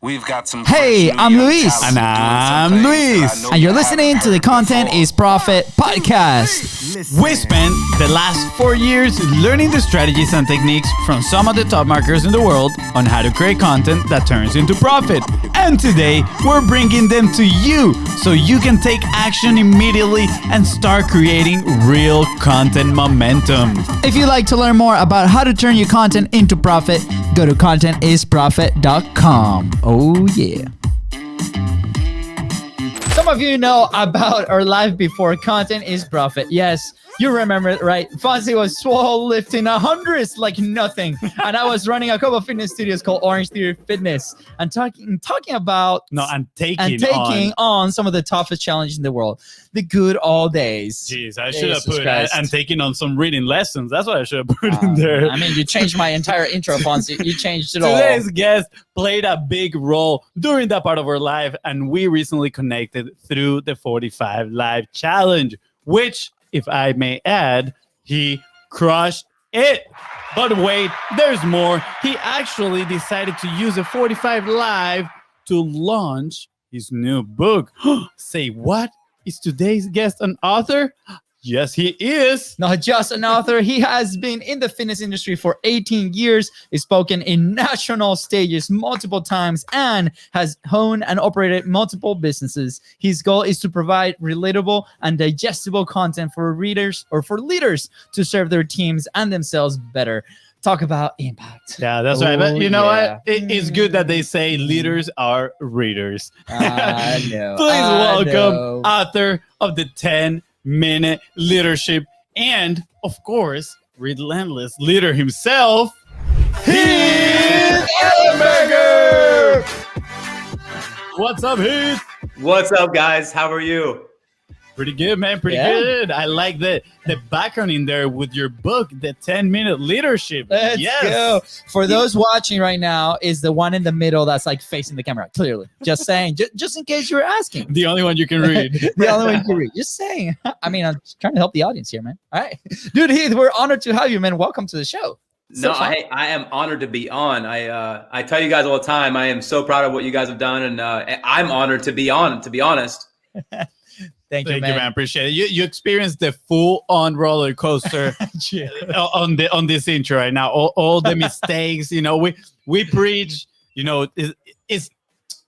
We've got some. Hey, I'm Luis. And I'm Luis. And you're listening to the Content is Profit podcast. We spent the last 4 years learning the strategies and techniques from some of the top marketers in the world on how to create content that turns into profit. And today, we're bringing them to you so you can take action immediately and start creating real content momentum. If you'd like to learn more about how to turn your content into profit, go to contentisprofit.com. Oh, yeah. Some of you know about our live before Content is Profit. Yes, you remember it, right? FONZI was swole lifting 100s like nothing. And I was running a couple of fitness studios called Orange Theory Fitness and talking about taking on some of the toughest challenges in the world. The good old days. Jeez, I should have put and taking on some reading lessons. That's what I should have put in there. I mean, you changed my entire intro, FONZI. You changed it all. Today's guest played a big role during that part of our life, and we recently connected through the 45 Live Challenge, which, if I may add, he crushed it. But wait, there's more. He actually decided to use the 45 Live to launch his new book. Say what? Is today's guest an author? Yes, he is. Not just an author. He has been in the fitness industry for 18 years. He's spoken in national stages multiple times and has honed and operated multiple businesses. His goal is to provide relatable and digestible content for readers or for leaders to serve their teams and themselves better. Talk about impact. Yeah, that's right. But you know what? It's good that they say leaders are readers. I know. Please welcome author of the 10-Minute Leadership and, of course, relentless leader himself, Heath Ellenberger. What's up, Heath? What's up, guys? How are you? Pretty good, man. Pretty good. I like the background in there with your book, The 10-Minute Leadership. Let's go. For those watching right now, is the one in the middle that's like facing the camera. Clearly, just saying, just in case you were asking. The only one you can read. The only one you can read. Just saying. I mean, I'm trying to help the audience here, man. All right, dude, Heath, we're honored to have you, man. Welcome to the show. I am honored to be on. I tell you guys all the time, I am so proud of what you guys have done, and I'm honored to be on. To be honest. Thank you, man. Appreciate it. You experienced the full-on roller coaster on this intro right now. All the mistakes, we preach. It's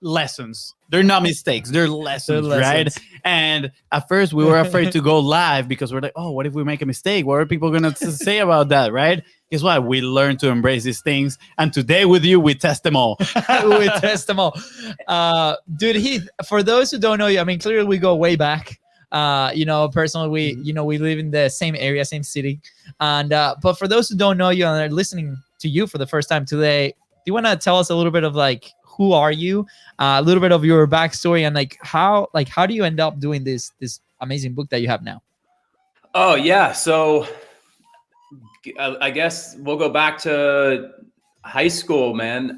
lessons. They're not mistakes. They're lessons, right? And at first, we were afraid to go live because we're like, oh, what if we make a mistake? What are people gonna say about that, right? Guess what? We learn to embrace these things, and today with you, we test them all. We test them all. Dude, Heath, for those who don't know you, I mean, clearly we go way back. Personally, we live in the same area, same city. And but for those who don't know you and are listening to you for the first time today, do you want to tell us a little bit of like who are you, a little bit of your backstory, and how do you end up doing this amazing book that you have now? Oh yeah, so I guess we'll go back to high school, man.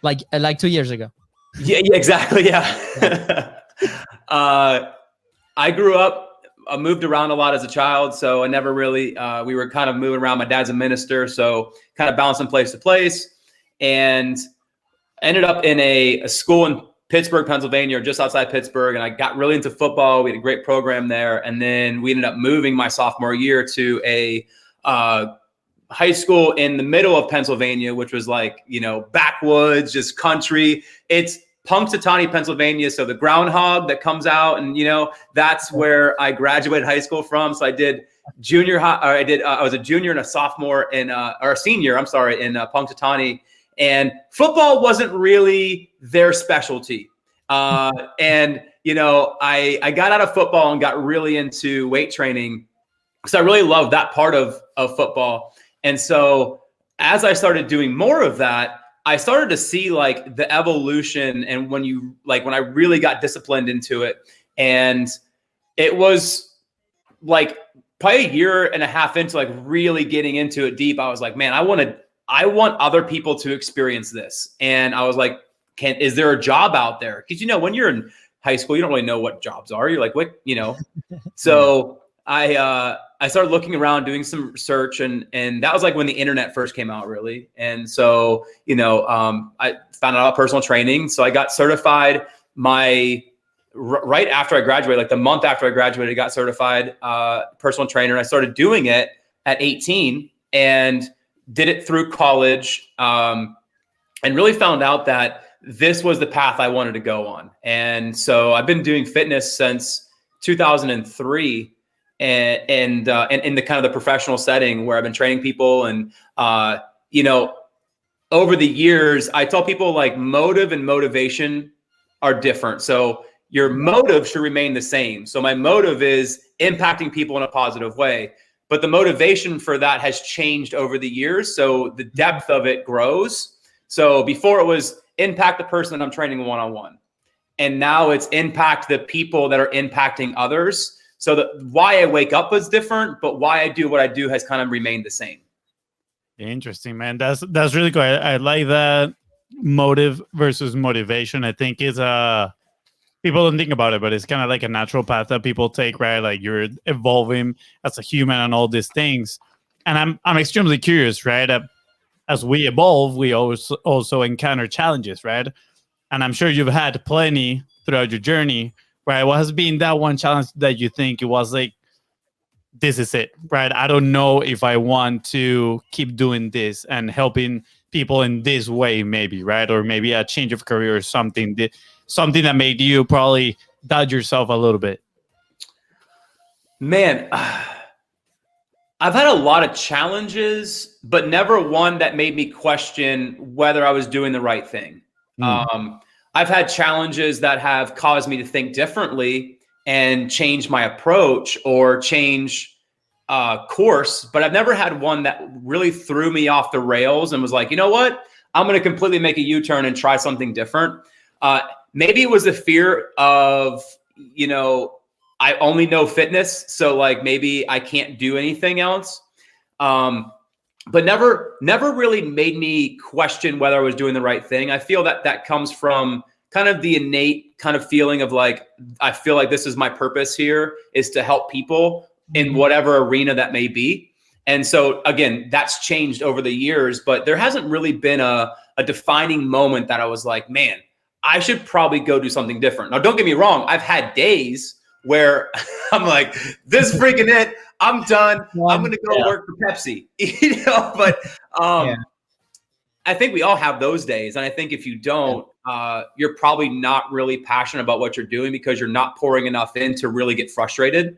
Like 2 years ago. Yeah, exactly. Yeah. I grew up, I moved around a lot as a child, so I never really, we were kind of moving around. My dad's a minister, so kind of bouncing place to place, and ended up in a school in Pittsburgh, Pennsylvania, or just outside Pittsburgh, and I got really into football. We had a great program there, and then we ended up moving my sophomore year to a high school in the middle of Pennsylvania, which was backwoods, just country. It's Punxsutawney, Pennsylvania. So the groundhog that comes out, and that's where I graduated high school from. So I did junior high. I was a junior and a sophomore or a senior. I'm sorry, in Punxsutawney, and football wasn't really their specialty. I got out of football and got really into weight training because I really loved that part of football. And so as I started doing more of that, I started to see the evolution, and when I really got disciplined into it, and it was probably a year and a half into really getting into it deep. I was like, man, I want other people to experience this. And I was like, is there a job out there? Because when you're in high school, you don't really know what jobs are. You're like, what, So I started looking around, doing some research, and that was like when the internet first came out, really. And so, I found out about personal training. So I got certified right after I graduated, like the month after I graduated, I got certified personal trainer. I started doing it at 18 and did it through college, and really found out that this was the path I wanted to go on. And so I've been doing fitness since 2003. And in the kind of the professional setting where I've been training people. And, over the years, I tell people like motive and motivation are different. So your motive should remain the same. So my motive is impacting people in a positive way, but the motivation for that has changed over the years. So the depth of it grows. So before it was impact the person that I'm training one-on-one. And now it's impact the people that are impacting others. So why I wake up is different, but why I do what I do has kind of remained the same. Interesting, man. That's really cool. I like that motive versus motivation. I think is people don't think about it, but it's kind of like a natural path that people take, right? Like you're evolving as a human and all these things. And I'm extremely curious, right? As we evolve, we also encounter challenges, right? And I'm sure you've had plenty throughout your journey. Right. What has been that one challenge that you think it was like, this is it, right? I don't know if I want to keep doing this and helping people in this way, maybe, right? Or maybe a change of career or something that made you probably doubt yourself a little bit. Man, I've had a lot of challenges, but never one that made me question whether I was doing the right thing. I've had challenges that have caused me to think differently and change my approach or change course, but I've never had one that really threw me off the rails and was like, you know what, I'm going to completely make a U-turn and try something different. Maybe it was the fear of, I only know fitness, so like maybe I can't do anything else. But never really made me question whether I was doing the right thing. I feel that comes from kind of the innate kind of feeling of like, I feel like this is my purpose here, is to help people in whatever arena that may be. And so again, that's changed over the years, but there hasn't really been a defining moment that I was like, man, I should probably go do something different. Now, don't get me wrong. I've had days where I'm like, this is freaking it. I'm done. I'm going to go work for Pepsi, but I think we all have those days. And I think if you don't, you're probably not really passionate about what you're doing because you're not pouring enough in to really get frustrated.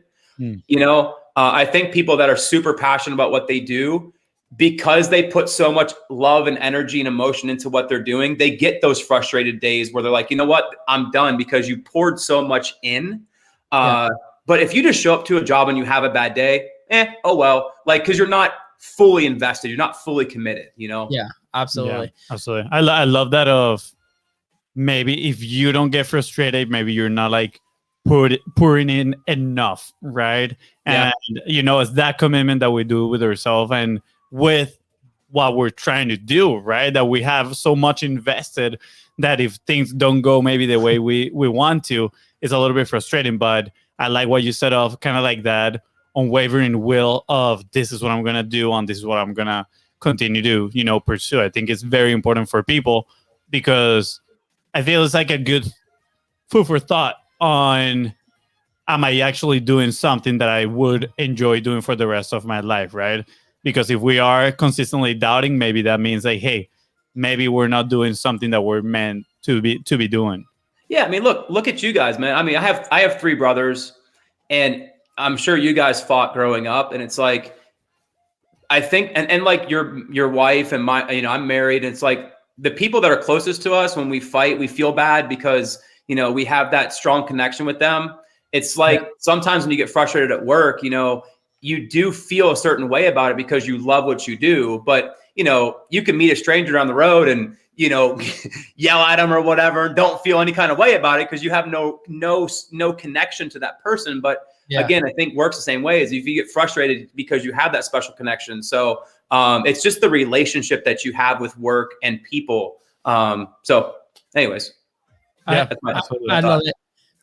I think people that are super passionate about what they do, because they put so much love and energy and emotion into what they're doing, they get those frustrated days where they're like, you know what, I'm done because you poured so much in. But if you just show up to a job and you have a bad day, oh well, like, cause you're not fully invested. You're not fully committed, Yeah, absolutely. Yeah, absolutely. I love that of maybe if you don't get frustrated, maybe you're not like pouring in enough. Right. And, it's that commitment that we do with ourselves and with what we're trying to do, right? That we have so much invested that if things don't go maybe the way we want to, it's a little bit frustrating. But I like what you said of kind of like that unwavering will of this is what I'm going to do and this is what I'm going to continue to, pursue. I think it's very important for people because I feel it's like a good food for thought on, am I actually doing something that I would enjoy doing for the rest of my life, right? Because if we are consistently doubting, maybe that means like, hey, maybe we're not doing something that we're meant to be doing. Yeah, I mean, look at you guys, man. I mean, I have 3 brothers, and I'm sure you guys fought growing up, and it's like, I think, and like your wife and my, I'm married, and it's like the people that are closest to us, when we fight, we feel bad because, we have that strong connection with them. It's like sometimes when you get frustrated at work, you do feel a certain way about it because you love what you do, but you can meet a stranger down the road and, yell at them or whatever, don't feel any kind of way about it because you have no connection to that person. But again, I think works the same way as if you get frustrated because you have that special connection. So it's just the relationship that you have with work and people. So anyways, I love it.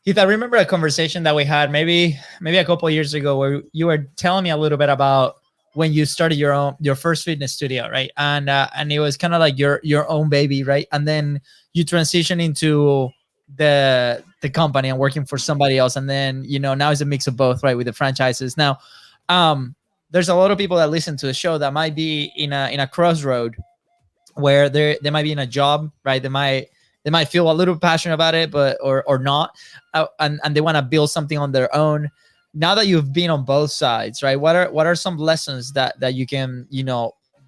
Heath, I remember a conversation that we had maybe a couple of years ago where you were telling me a little bit about when you started your first fitness studio, right? And it was kind of like your own baby, right? And then you transition into the company and working for somebody else, and then now it's a mix of both, right? With the franchises. Now, there's a lot of people that listen to the show that might be in a crossroad where they might be in a job, right? They might feel a little passionate about it, but or not, and they want to build something on their own. Now that you've been on both sides, right? What are some lessons that you can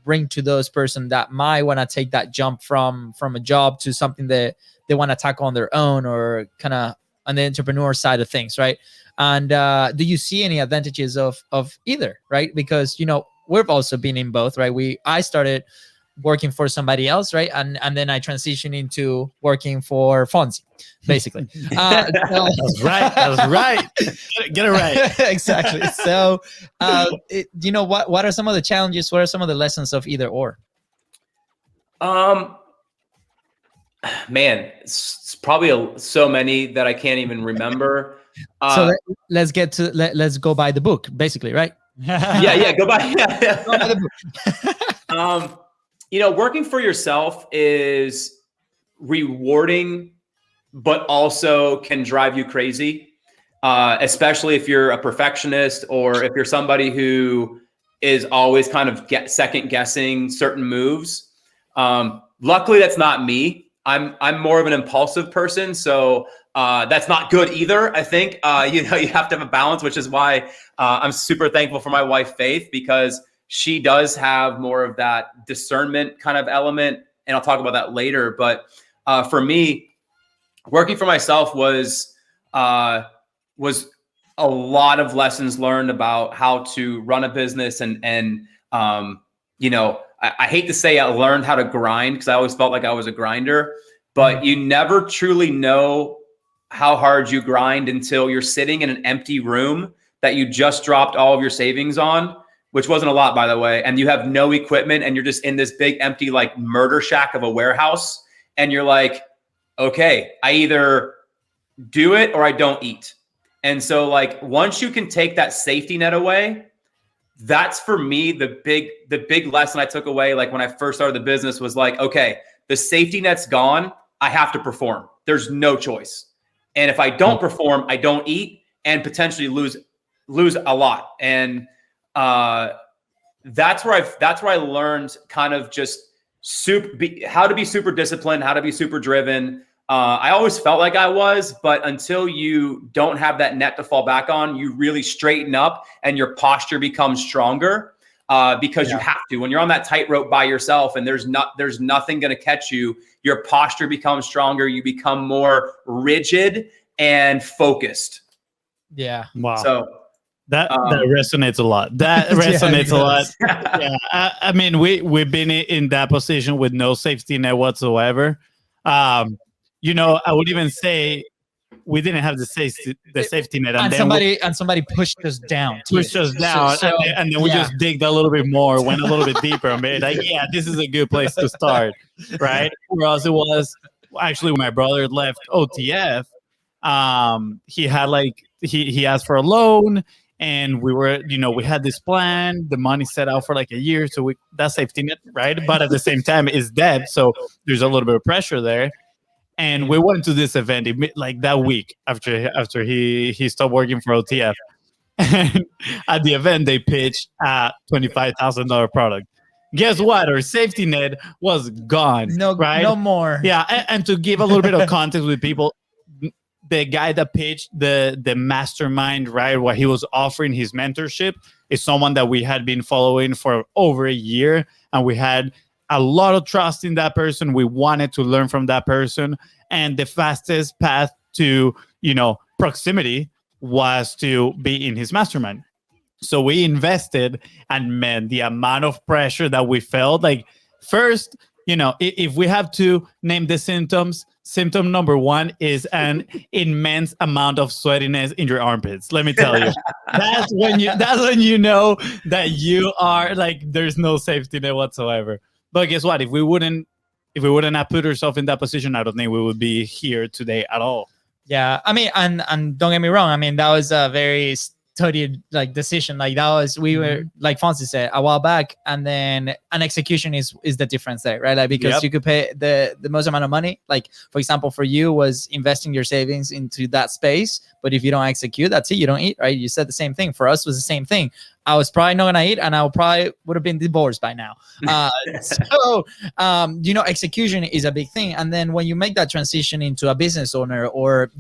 bring to those person that might want to take that jump from a job to something that they want to tackle on their own, or kind of on the entrepreneur side of things, right? And do you see any advantages of either, right? Because we've also been in both, right? I started working for somebody else, right? And then I transitioned into working for FONZI, basically. That's right. Get it right. Exactly. So, what are some of the challenges? What are some of the lessons of either or? Man, it's probably so many that I can't even remember. So let's go by the book, basically, right? Yeah, go by. Go by the book. Working for yourself is rewarding, but also can drive you crazy, especially if you're a perfectionist or if you're somebody who is always kind of second guessing certain moves. Luckily, that's not me. I'm more of an impulsive person, so that's not good either. I think you have to have a balance, which is why I'm super thankful for my wife, Faith, because she does have more of that discernment kind of element, and I'll talk about that later. But for me, working for myself was a lot of lessons learned about how to run a business, and I hate to say I learned how to grind, because I always felt like I was a grinder, but you never truly know how hard you grind until you're sitting in an empty room that you just dropped all of your savings on, which wasn't a lot, by the way, and you have no equipment, and you're just in this big empty like murder shack of a warehouse, and you're like, okay, I either do it or I don't eat. And so like once you can take that safety net away, that's for me the big lesson I took away. Like when I first started the business was like, okay, the safety net's gone. I have to perform. There's no choice. And if I don't perform, I don't eat and potentially lose a lot. And that's where I learned kind of just how to be super disciplined, how to be super driven. I always felt like I was, but until you don't have that net to fall back on, you really straighten up and your posture becomes stronger because you have to. When you're on that tightrope by yourself and there's nothing going to catch you, your posture becomes stronger. You become more rigid and focused. Yeah. Wow. So that resonates a lot. That resonates a lot. Yeah. I mean, we've been in that position with no safety net whatsoever. I would even say we didn't have the safety net, and somebody pushed us down. And then we just digged a little bit more, went a little bit deeper, and made like, yeah, this is a good place to start, right? For us, it was actually when my brother left OTF. He had he asked for a loan, and we had this plan. The money set out for like a year, so that's safety net, right? But at the same time, it's debt, so there's a little bit of pressure there. And we went to this event like that week after he stopped working for OTF. And at the event, they pitched a $25,000 product. Guess what? Our safety net was gone. Right? No more. Yeah, and to give a little bit of context with people, the guy that pitched the mastermind, right, what he was offering his mentorship, is someone that we had been following for over a year, and we had a lot of trust in that person. We wanted to learn from that person, and the fastest path to proximity was to be in his mastermind. So we invested, and man, the amount of pressure that we felt. Like, first, if we have to name the symptoms, symptom number one is an immense amount of sweatiness in your armpits. Let me tell you, that's when you know that you are like, there's no safety net whatsoever. But guess what? If we wouldn't have put ourselves in that position, I don't think we would be here today at all. Yeah, I mean, and don't get me wrong. I mean, that was a very studied like decision. Like that was we were like Fonzie said a while back, and then an execution is the difference there, right? Like because you could pay the most amount of money. Like for example, for you was investing your savings into that space, but if you don't execute, that's it. You don't eat, right? You said the same thing. For us, was the same thing. I was probably not gonna eat, and I probably would have been divorced by now. So, execution is a big thing. And then when you make that transition into a business owner or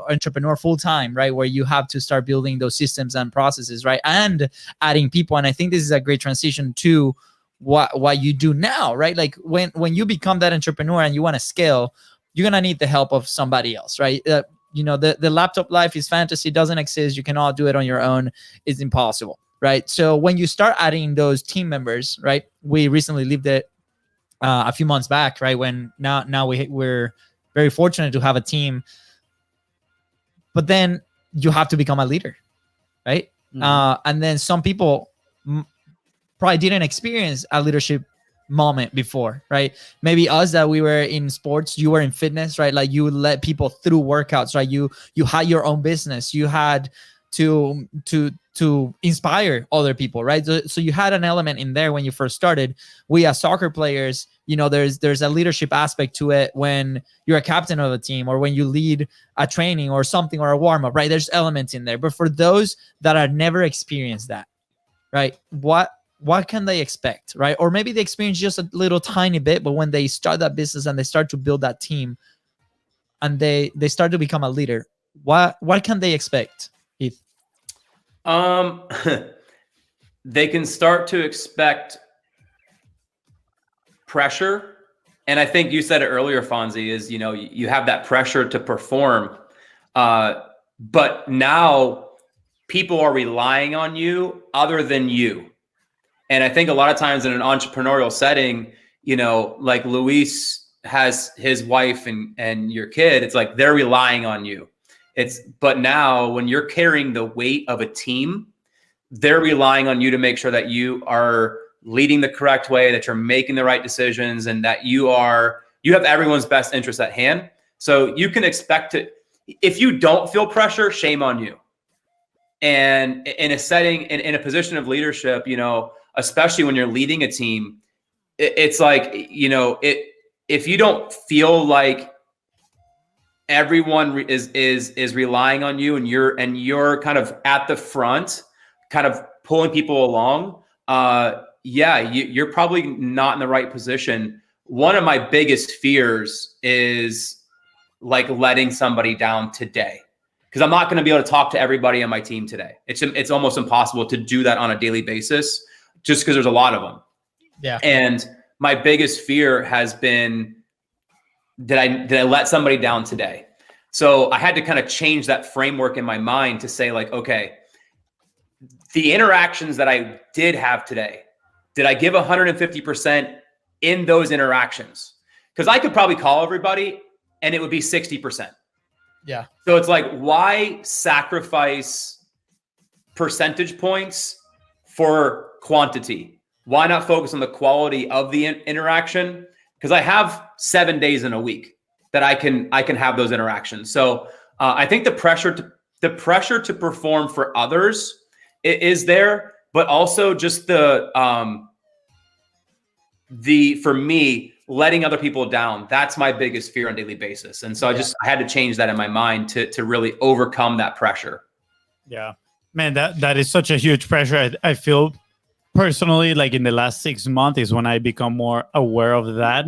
entrepreneur full time, right, where you have to start building those systems and processes, right, and adding people. And I think this is a great transition to what you do now, right? Like when you become that entrepreneur and you want to scale, you're gonna need the help of somebody else, right? The laptop life is fantasy, doesn't exist. You cannot do it on your own. It's impossible, right? So when you start adding those team members, right? We recently lived it a few months back, right? When now we're very fortunate to have a team, but then you have to become a leader, right? And then some people probably didn't experience a leadership moment before, right? Maybe us that we were in sports, you were in fitness, right? Like you led people through workouts, right? You had your own business, you had to inspire other people, right? So you had an element in there when you first started. We as soccer players, there's a leadership aspect to it when you're a captain of a team or when you lead a training or something or a warm-up, right? There's elements in there. But for those that have never experienced that, right? What can they expect, right? Or maybe they experience just a little tiny bit, but when they start that business and they start to build that team and they start to become a leader, what can they expect, Heath? They can start to expect pressure. And I think you said it earlier, Fonzie, is, you have that pressure to perform. But now people are relying on you other than you. And I think a lot of times in an entrepreneurial setting, like Luis has his wife and your kid, it's like they're relying on you. But now when you're carrying the weight of a team, they're relying on you to make sure that you are leading the correct way, that you're making the right decisions, and that you have everyone's best interest at hand. So you can expect it. If you don't feel pressure, shame on you. And in a setting, in a position of leadership, especially when you're leading a team, it's like, if you don't feel like everyone is relying on you and you're kind of at the front, kind of pulling people along, you're probably not in the right position. One of my biggest fears is like letting somebody down today, because I'm not going to be able to talk to everybody on my team today. It's almost impossible to do that on a daily basis, just because there's a lot of them. Yeah. And my biggest fear has been, did I let somebody down today? So I had to kind of change that framework in my mind to say like, okay, the interactions that I did have today, did I give 150% in those interactions? Because I could probably call everybody and it would be 60%. Yeah. So it's like, why sacrifice percentage points for quantity? Why not focus on the quality of the interaction? Because I have 7 days in a week that I can have those interactions. So I think the pressure to perform for others is there, but also just for me, letting other people down, that's my biggest fear on a daily basis. And so I had to change that in my mind to really overcome that pressure. Yeah, man, that is such a huge pressure. I feel personally like in the last 6 months is when I become more aware of that.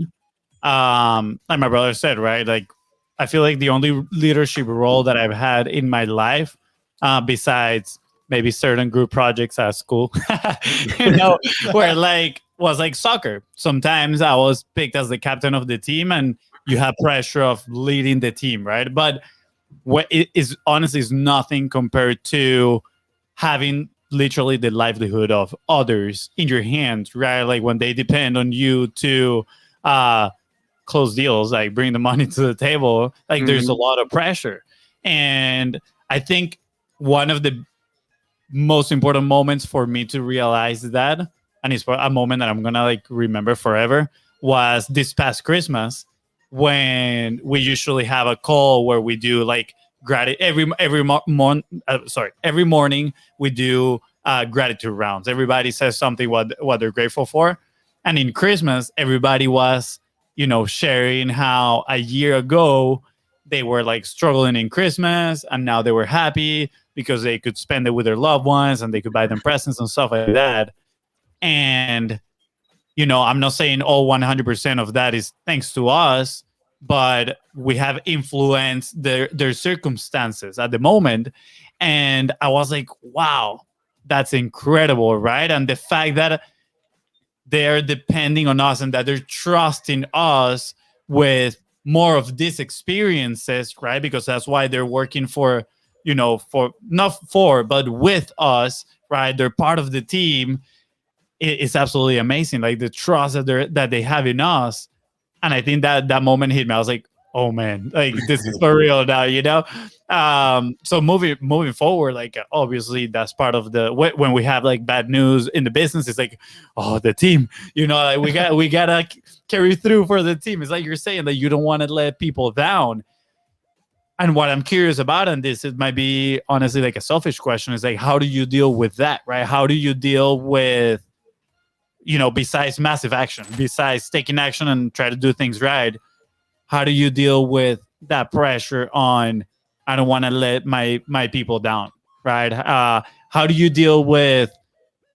Like my brother said, right? Like I feel like the only leadership role that I've had in my life, besides maybe certain group projects at school, where like was like soccer. Sometimes I was picked as the captain of the team and you have pressure of leading the team, right? But what it is honestly is nothing compared to having literally the livelihood of others in your hands, right? Like when they depend on you to close deals, like bring the money to the table, like there's a lot of pressure. And I think one of the most important moments for me to realize that, and it's a moment that I'm gonna like remember forever, was this past Christmas. when we usually have a call where we do like every morning we do gratitude rounds. Everybody says something what they're grateful for, and in Christmas everybody was sharing how a year ago they were like struggling in Christmas and now they were happy because they could spend it with their loved ones and they could buy them presents and stuff like that. And I'm not saying all 100% of that is thanks to us, but we have influenced their circumstances at the moment. And I was like, wow, that's incredible, right? And the fact that they're depending on us and that they're trusting us with more of these experiences, right? Because that's why they're working but with us, right? They're part of the team. It's absolutely amazing. Like the trust that they have in us. And I think that moment hit me. I was like, oh man, like this is for real now, So moving forward, like obviously that's part of when we have like bad news in the business, it's like, oh, the team, like we gotta carry through for the team. It's like you're saying that you don't want to let people down. And what I'm curious about on this, it might be honestly like a selfish question, is like, how do you deal with that, right? How do you deal with, besides massive action, besides taking action and try to do things right, how do you deal with that pressure on, I don't want to let my people down, right? How do you deal with,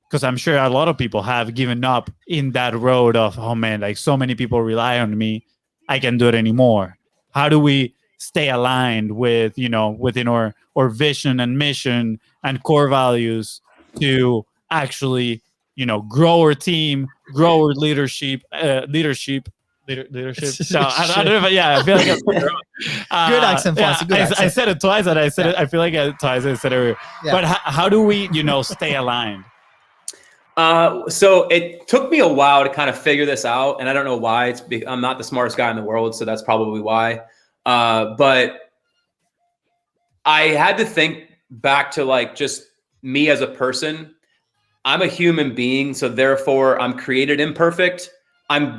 because I'm sure a lot of people have given up in that road of, oh man, like so many people rely on me, I can't do it anymore. How do we stay aligned with, within our vision and mission and core values to actually, grow our team, grow our leadership. So, I don't know if, I feel like good accent, Fonzie. Good accent. I said it twice, and I said it. I feel like twice I said it. Yeah. But how do we, stay aligned? So it took me a while to kind of figure this out, and I don't know why. I'm not the smartest guy in the world, so that's probably why. But I had to think back to like just me as a person. I'm a human being, so therefore I'm created imperfect. I'm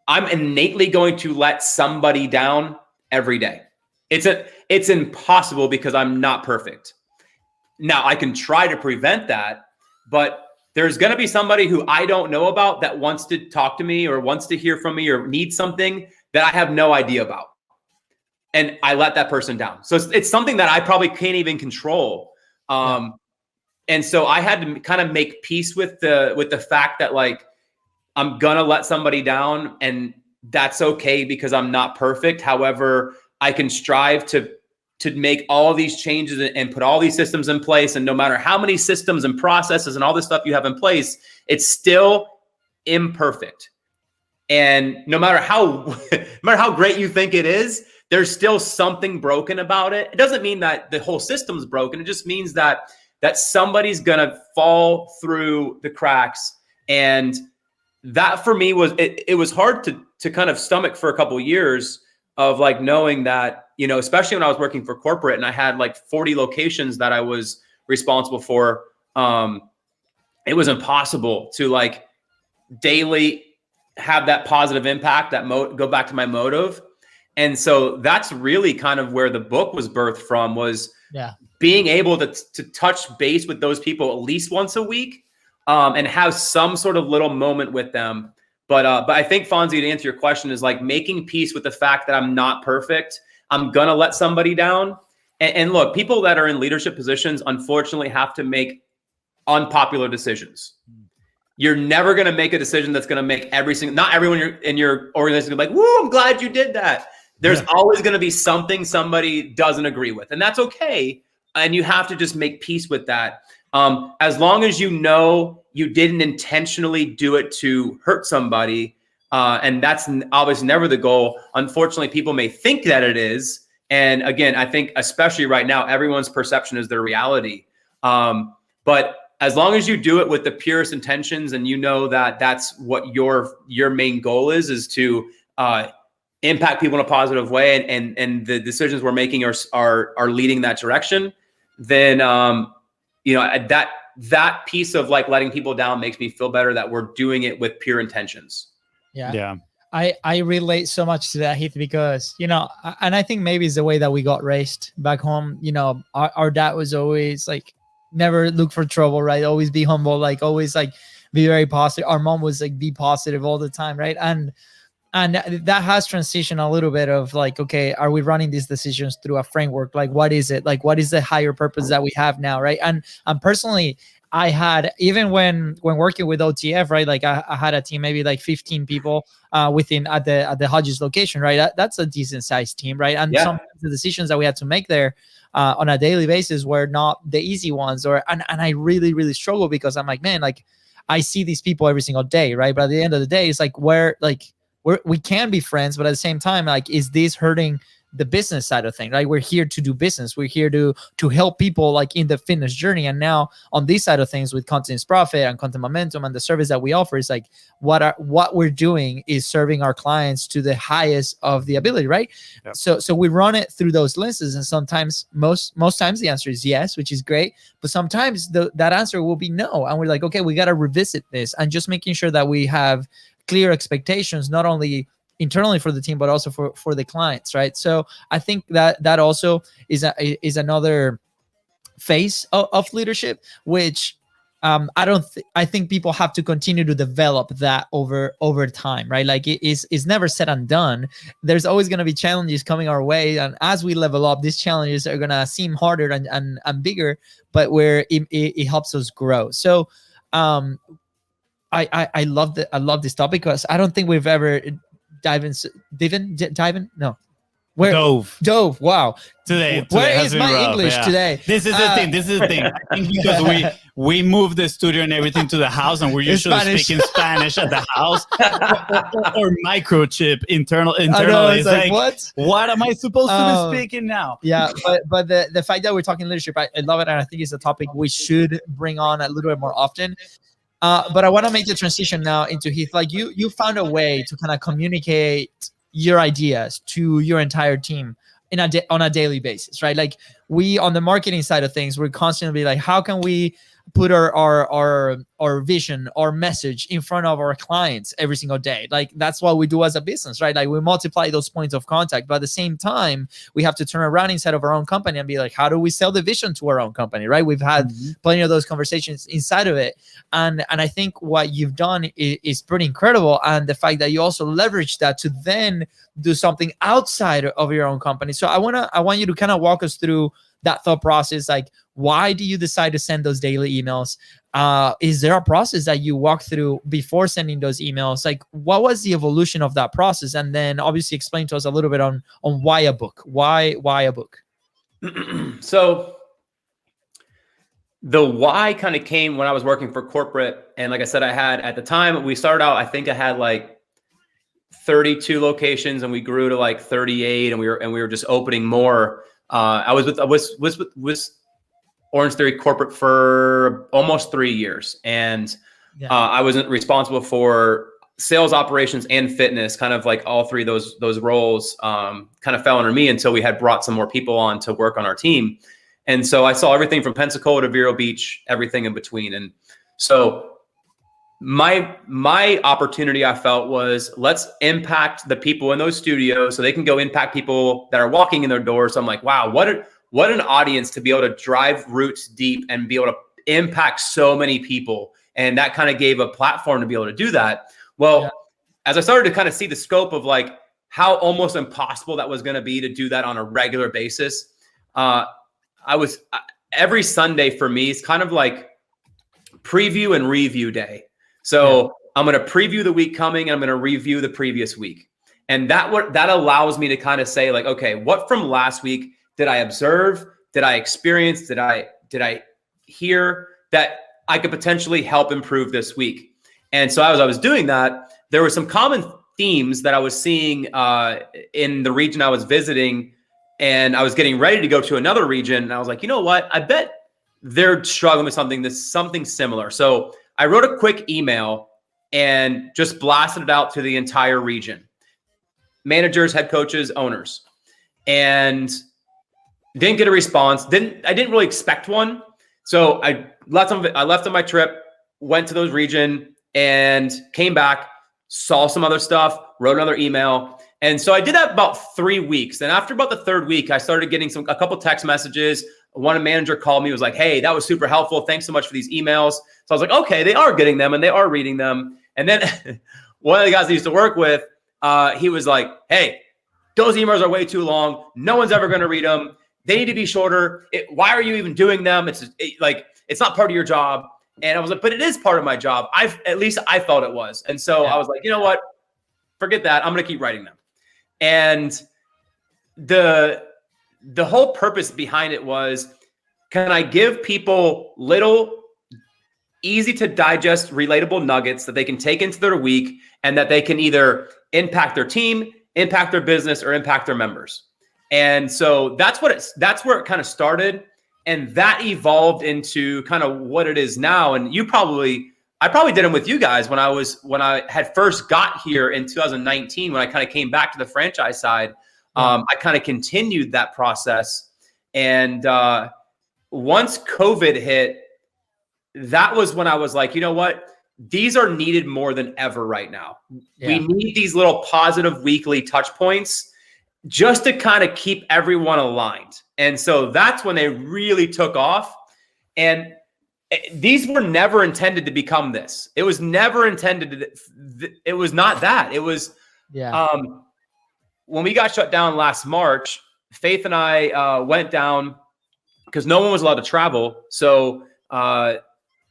innately going to let somebody down every day. It's impossible because I'm not perfect. Now I can try to prevent that, but there's going to be somebody who I don't know about that wants to talk to me or wants to hear from me or needs something that I have no idea about. And I let that person down. So it's something that I probably can't even control. And so I had to kind of make peace with the fact that like, I'm going to let somebody down and that's okay because I'm not perfect. However, I can strive to make all these changes and put all these systems in place. And no matter how many systems and processes and all this stuff you have in place, it's still imperfect. And no matter how great you think it is, there's still something broken about it. It doesn't mean that the whole system's broken. It just means that somebody's gonna fall through the cracks. And that for me was, it was hard to kind of stomach for a couple of years of like knowing that, especially when I was working for corporate and I had like 40 locations that I was responsible for. It was impossible to like daily have that positive impact, go back to my motive. And so that's really kind of where the book was birthed from, was being able to touch base with those people at least once a week, and have some sort of little moment with them. But I think, Fonzie, to answer your question, is like making peace with the fact that I'm not perfect. I'm going to let somebody down. And look, people that are in leadership positions, unfortunately, have to make unpopular decisions. You're never going to make a decision that's going to make not everyone in your organization like, woo, I'm glad you did that. There's always going to be something somebody doesn't agree with, and that's okay. And you have to just make peace with that. As long as you know you didn't intentionally do it to hurt somebody, and that's obviously never the goal. Unfortunately, people may think that it is. And again, I think especially right now, everyone's perception is their reality. But as long as you do it with the purest intentions, and you know that that's what your main goal is to impact people in a positive way, and the decisions we're making are leading that direction, then that piece of like letting people down makes me feel better that we're doing it with pure intentions. Yeah. I relate so much to that, Heath, because, and I think maybe it's the way that we got raised back home. Our dad was always like, never look for trouble, right? Always be humble, like always like be very positive. Our mom was like, be positive all the time, right? And that has transitioned a little bit of like, okay, are we running these decisions through a framework? Like, what is it? Like, what is the higher purpose that we have now, right? And personally, I had, even when working with OTF, right? Like I had a team, maybe like 15 people within at the Hodges location, right? That's a decent sized team, right? And some of the decisions that we had to make there on a daily basis were not the easy ones, and I really, really struggle because I'm like, man, like I see these people every single day, right? But at the end of the day, it's like we can be friends, but at the same time, like, is this hurting the business side of things? Like, we're here to do business. We're here to help people like in the fitness journey. And now on this side of things with Content Profit and Content Momentum and the service that we offer is like what we're doing is serving our clients to the highest of the ability, right? Yep. So we run it through those lenses, and sometimes most times the answer is yes, which is great, but sometimes that answer will be no, and we're like, okay, we got to revisit this, and just making sure that we have clear expectations, not only internally for the team, but also for the clients, right? So I think that also is another phase of leadership, which I think people have to continue to develop that over time, right? Like it's never said and done. There's always going to be challenges coming our way, and as we level up, these challenges are going to seem harder and bigger, but where it helps us grow. So I love this topic because I don't think we've ever dove. Wow. Today where is my rough, English today? This is the thing. This is the thing. I think because we moved the studio and everything to the house, and we're usually speaking Spanish at the house, or microchip internally. It's like, what am I supposed to be speaking now? Yeah, but the fact that we're talking leadership, I love it, and I think it's a topic we should bring on a little bit more often. But I want to make the transition now into Heath. Like you found a way to kind of communicate your ideas to your entire team on a daily basis, right? Like we, on the marketing side of things, we're constantly like, how can we put our vision, our message in front of our clients every single day? Like that's what we do as a business, right? Like we multiply those points of contact, but at the same time, we have to turn around inside of our own company and be like, how do we sell the vision to our own company, right? We've had plenty of those conversations inside of it. And I think what you've done is pretty incredible. And the fact that you also leverage that to then do something outside of your own company. So I want you to kind of walk us through that thought process. Like, why do you decide to send those daily emails? Is there a process that you walk through before sending those emails? Like, what was the evolution of that process? And then obviously explain to us a little bit on why a book. Why a book? So the why kind of came when I was working for corporate. And like I said, I had, at the time we started out, I think I had like 32 locations, and we grew to like 38, and we were just opening more. I was with Orange Theory corporate for almost 3 years. And I was responsible for sales, operations, and fitness. Kind of like all three of those roles kind of fell under me until we had brought some more people on to work on our team. And so I saw everything from Pensacola to Vero Beach, everything in between. And so my opportunity, I felt, was let's impact the people in those studios so they can go impact people that are walking in their doors. So I'm like, wow, what an audience to be able to drive roots deep and be able to impact so many people. And that kind of gave a platform to be able to do that. Well, as I started to kind of see the scope of like how almost impossible that was going to be to do that on a regular basis, every Sunday for me is kind of like preview and review day. So I'm going to preview the week coming, and I'm going to review the previous week. And that allows me to kind of say like, okay, what from last week did I observe? Did I experience? Did I hear that I could potentially help improve this week? And so as I was doing that, there were some common themes that I was seeing in the region I was visiting, and I was getting ready to go to another region. And I was like, you know what? I bet they're struggling with something similar. So I wrote a quick email and just blasted it out to the entire region, managers, head coaches, owners, and didn't get a response. I didn't really expect one. So I left on my trip, went to those region, and came back, saw some other stuff, wrote another email. And so I did that about 3 weeks. And after about the third week, I started getting a couple text messages. One manager called me, was like, hey, that was super helpful. Thanks so much for these emails. So I was like, okay, they are getting them and they are reading them. And then one of the guys I used to work with, he was like, hey, those emails are way too long. No one's ever going to read them. They need to be shorter. Why are you even doing them? It's not part of your job. And I was like, but it is part of my job. At least I felt it was. And so I was like, you know what? Forget that. I'm going to keep writing them. And the whole purpose behind it was, can I give people little easy to digest, relatable nuggets that they can take into their week and that they can either impact their team, impact their business, or impact their members. And so that's where it kind of started. And that evolved into kind of what it is now. And I probably did them with you guys when I had first got here in 2019, when I kind of came back to the franchise side. I kind of continued that process. And once COVID hit, that was when I was like, you know what? These are needed more than ever right now. Yeah. We need these little positive weekly touch points just to kind of keep everyone aligned. And so that's when they really took off. And these were never intended to become this. It was never intended it was not that. It was, when we got shut down last March, Faith and I went down because no one was allowed to travel. So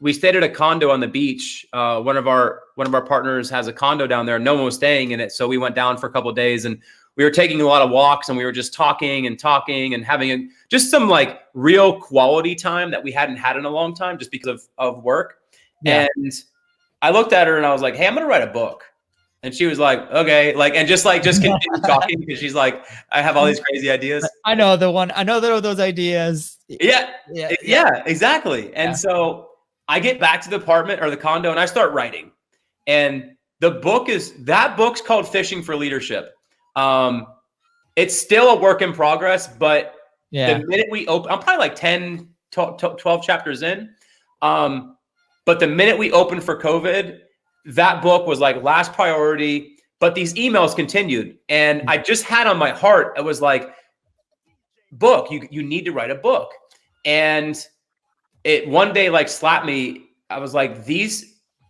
we stayed at a condo on the beach. One of our partners has a condo down there. No one was staying in it. So we went down for a couple of days and we were taking a lot of walks and we were just talking and having just some like real quality time that we hadn't had in a long time just because of work. Yeah. And I looked at her and I was like, hey, I'm going to write a book. And she was like, okay, and just continue talking because she's like, I have all these crazy ideas. I know those ideas. Yeah, exactly. And so I get back to the apartment or the condo and I start writing. And that book's called Fishing for Leadership. It's still a work in progress, but the minute we open, I'm probably like 10, 12 chapters in. But the minute we opened for COVID, that book was like last priority, but these emails continued. And I just had on my heart, it was like, book, you need to write a book. And it one day like slapped me. I was like,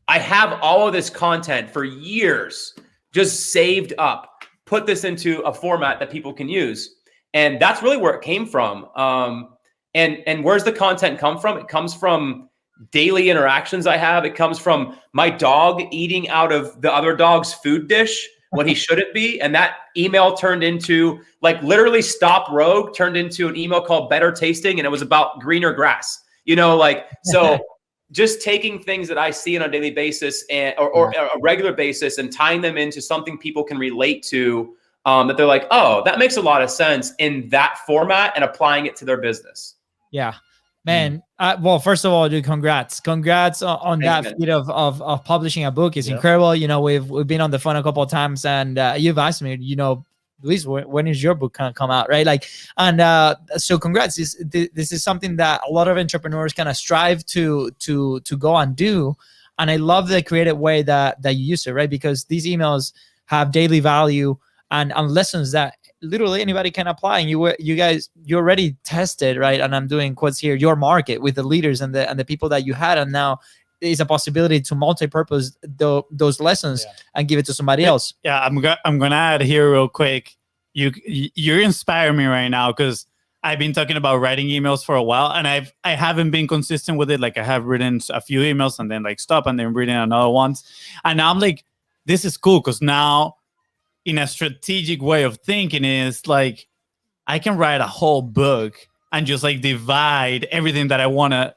I have all of this content for years, just saved up, put this into a format that people can use. And that's really where it came from. And where's the content come from? It comes from daily interactions I have. It comes from my dog eating out of the other dog's food dish when he shouldn't be. And that email turned into literally Stop Rogue turned into an email called Better Tasting. And it was about greener grass, so just taking things that I see on a daily basis or a regular basis and tying them into something people can relate to, that they're like, oh, that makes a lot of sense in that format, and applying it to their business. Yeah. Man, well, first of all, dude, congrats on that feat of publishing a book. It's incredible. We've been on the phone a couple of times, and you've asked me, Luis, when is your book gonna come out, right? So congrats. This is something that a lot of entrepreneurs kind of strive to go and do, and I love the creative way that you use it, right? Because these emails have daily value and lessons that literally anybody can apply. And you already tested, right? And I'm doing quotes here, your market with the leaders and the people that you had, and now there's a possibility to multi-purpose those lessons and give it to somebody else. Yeah, I'm gonna add here real quick. You inspire me right now because I've been talking about writing emails for a while, and I haven't been consistent with it. I have written a few emails and then stop and then written another ones, and now I'm like, this is cool because now, in a strategic way of thinking, is I can write a whole book and just divide everything that I wanna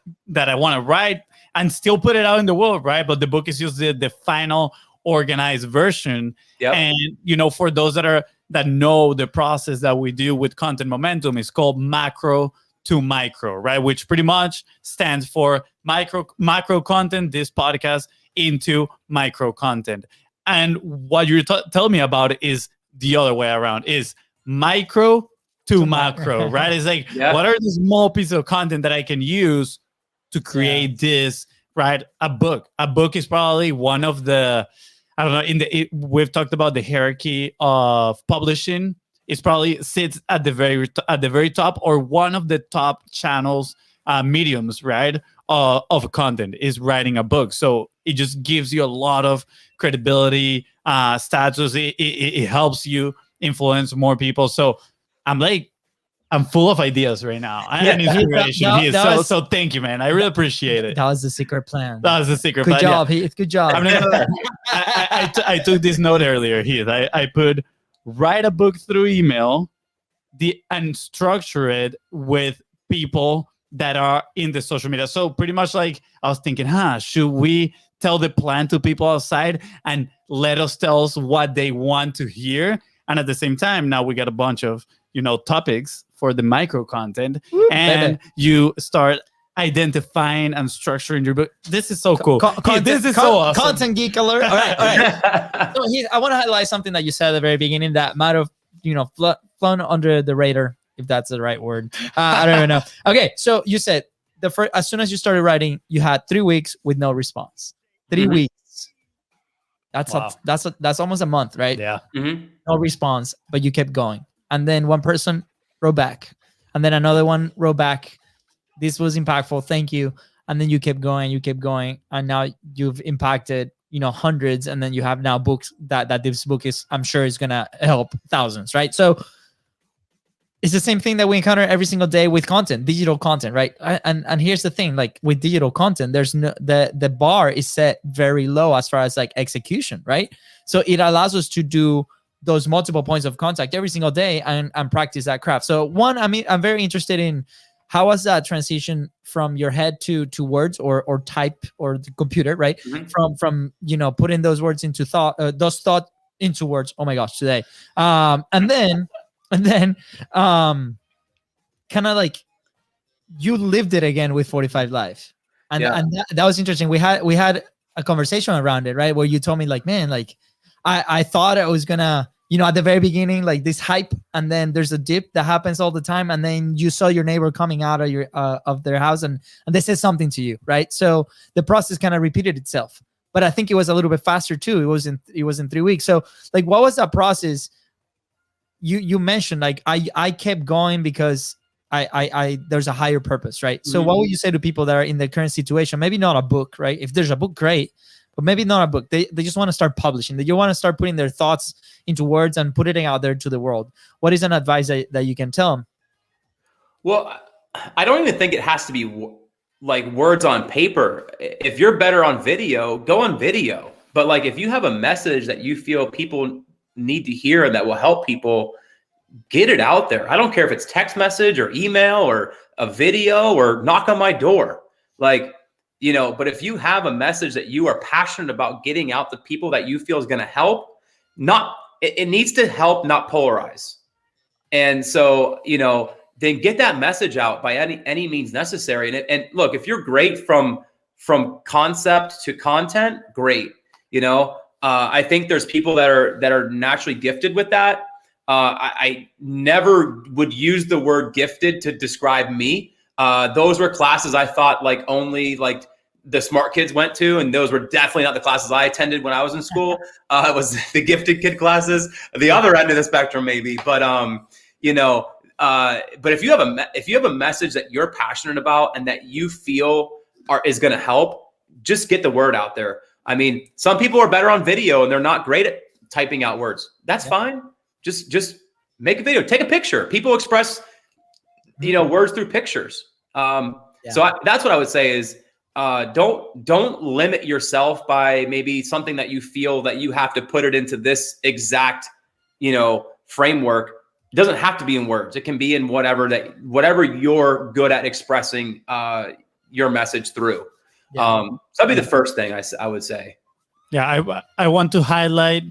write and still put it out in the world, right? But the book is just the final organized version. Yep. And for those that know the process that we do with Content Momentum, is called macro to micro, right? Which pretty much stands for macro content, this podcast, into micro content. And what you're telling me about is the other way around, is micro to macro, right? It's what are the small pieces of content that I can use to create this, right? A book is probably one of the I don't know. We've talked about the hierarchy of publishing. It's probably sits at the very top, or one of the top channels, mediums, right? Of content is writing a book. So it just gives you a lot of credibility, status. It helps you influence more people. So I'm full of ideas right now and inspiration. So thank you, man. I really appreciate it. That was the secret plan. That was the secret Good plan. job, Heath. Good job. I'm not gonna lie. I took this note earlier, Heath. I put write a book through email, and structure it with people that are in the social media. So pretty much like I was thinking, should we tell the plan to people outside and let us tell us what they want to hear? And at the same time, now we got a bunch of topics for the micro content. Woo, and baby. You start identifying and structuring your book. This is so cool. This is so awesome. Content geek alert. All right. So I want to highlight something that you said at the very beginning that might have, flown under the radar, if that's the right word. I don't even know. Okay, so you said as soon as you started writing, you had 3 weeks with no response. 3 weeks. That's almost a month, right? Yeah. Mm-hmm. No response, but you kept going. And then one person wrote back, and then another one wrote back, this was impactful, thank you. And then you kept going, and now you've impacted hundreds, and then you have now books that this book is, I'm sure, is gonna help thousands, right? So it's the same thing that we encounter every single day with content, digital content, right? And here's the thing, like with digital content, there's no, the bar is set very low as far as like execution, right? So it allows us to do those multiple points of contact every single day and practice that craft. So one, I'm very interested in how was that transition from your head to words or type or the computer, right? Mm-hmm. From putting those words into thought, into words. Oh my gosh, today. And then kind of like you lived it again with 45 Live. And that was interesting. We had a conversation around it, right? Where you told me like, man, like I thought I was gonna, at the very beginning, like this hype, and then there's a dip that happens all the time, and then you saw your neighbor coming out of of their house, and they said something to you, right? So the process kind of repeated itself, but I think it was a little bit faster too. It was in 3 weeks. So like, what was that process? You mentioned like I kept going because I there's a higher purpose, right? So what would you say to people that are in the current situation? Maybe not a book, right? If there's a book, great. But maybe not a book. They just want to start publishing. They want to start putting their thoughts into words and putting it out there to the world. What is an advice that you can tell them? Well, I don't even think it has to be like words on paper. If you're better on video, go on video. But like if you have a message that you feel people need to hear and that will help people, get it out there. I don't care if it's text message or email or a video or knock on my door. Like, but if you have a message that you are passionate about getting out to people that you feel is going to help, it needs to help, not polarize. And so, then get that message out by any means necessary. And look, if you're great from concept to content, great. I think there's people that are naturally gifted with that. I never would use the word gifted to describe me. Those were classes I thought like only like the smart kids went to, and those were definitely not the classes I attended when I was in school. It was the gifted kid classes, the other end of the spectrum maybe. But but if you have a message that you're passionate about and that you feel is going to help, just get the word out there. I mean, some people are better on video and they're not great at typing out words. That's fine. Just make a video, take a picture. People express, words through pictures. So that's what I would say is, don't limit yourself by maybe something that you feel that you have to put it into this exact, framework. It doesn't have to be in words. It can be in whatever you're good at expressing, your message through. So that'd be the first thing I would say. Yeah. I want to highlight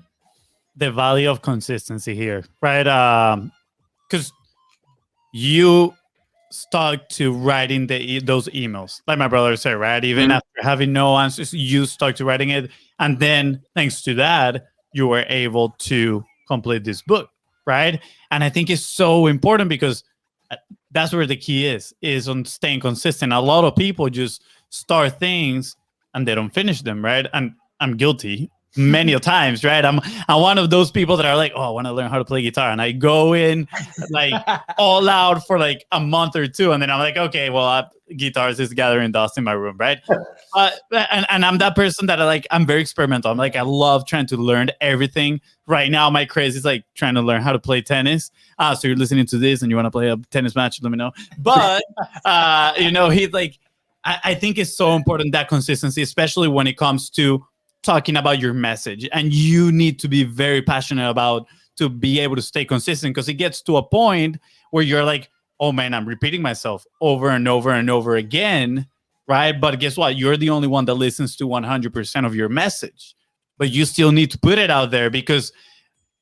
the value of consistency here, right? Because you stuck to writing those emails, like my brother said, right? Even after having no answers, you stuck to writing it, and then thanks to that, you were able to complete this book, right? And I think it's so important because that's where the key is on staying consistent. A lot of people just start things and they don't finish them, right? And I'm guilty many times, right? I'm one of those people that are like, oh, I want to learn how to play guitar, and I go in like all out for like a month or two, and then I'm like, okay, well, guitars is gathering dust in my room, right? And I'm that person that I'm very experimental. I'm like, I love trying to learn everything. Right now, my craze is like trying to learn how to play tennis. So you're listening to this and you want to play a tennis match, let me know. But he's like, I think it's so important, that consistency, especially when it comes to talking about your message. And you need to be very passionate about to be able to stay consistent, because it gets to a point where you're like, oh man, I'm repeating myself over and over and over again, right? But guess what? You're the only one that listens to 100% of your message, but you still need to put it out there, because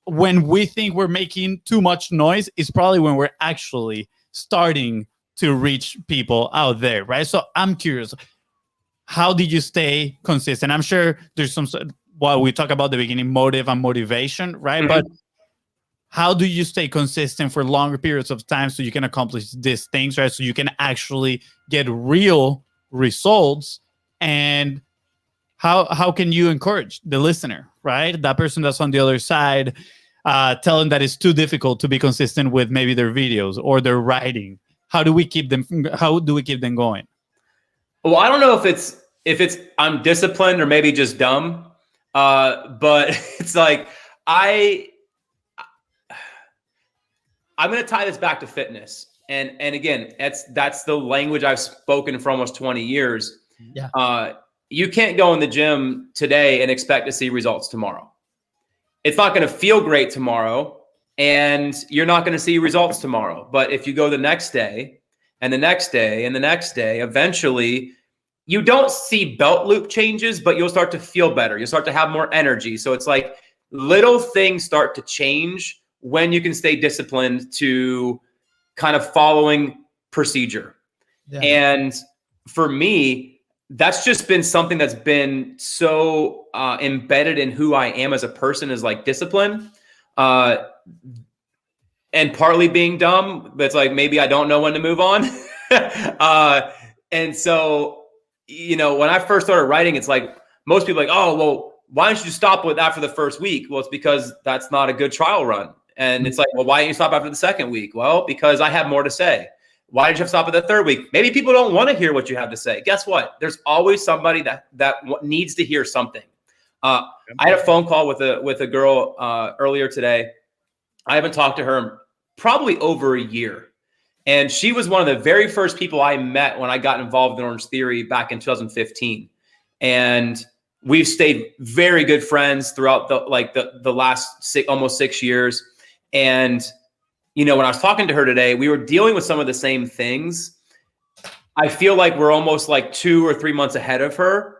when we think we're making too much noise, it's probably when we're actually starting to reach people out there, right? So I'm curious, how did you stay consistent? I'm sure there's some, well, we talk about the beginning, motive and motivation, right? But how do you stay consistent for longer periods of time so you can accomplish these things, right? So you can actually get real results. And how can you encourage the listener, right? That person that's on the other side, tell them that it's too difficult to be consistent with maybe their videos or their writing. How do we keep them going? Well, I don't know if it's I'm disciplined or maybe just dumb. But it's like I'm going to tie this back to fitness. And again, that's the language I've spoken for almost 20 years. Yeah. You can't go in the gym today and expect to see results tomorrow. It's not going to feel great tomorrow, and you're not going to see results tomorrow. But if you go the next day and the next day and the next day, eventually you don't see belt loop changes, but you'll start to feel better. You'll start to have more energy. So it's like little things start to change when you can stay disciplined to kind of following procedure. Yeah. And for me, that's just been something that's been so embedded in who I am as a person, is like discipline, and partly being dumb. But it's like, maybe I don't know when to move on. And so, when I first started writing, it's like most people are like, oh, well, why don't you stop with after the first week? Well, it's because that's not a good trial run. And it's like, well, why didn't you stop after the second week? Well, because I have more to say. Why did you have to stop at the third week? Maybe people don't want to hear what you have to say. Guess what? There's always somebody that needs to hear something. I had a phone call with a girl earlier today. I haven't talked to her in probably over a year. And she was one of the very first people I met when I got involved in Orange Theory back in 2015. And we've stayed very good friends throughout the last almost 6 years. And, when I was talking to her today, we were dealing with some of the same things. I feel like we're almost like 2 or 3 months ahead of her.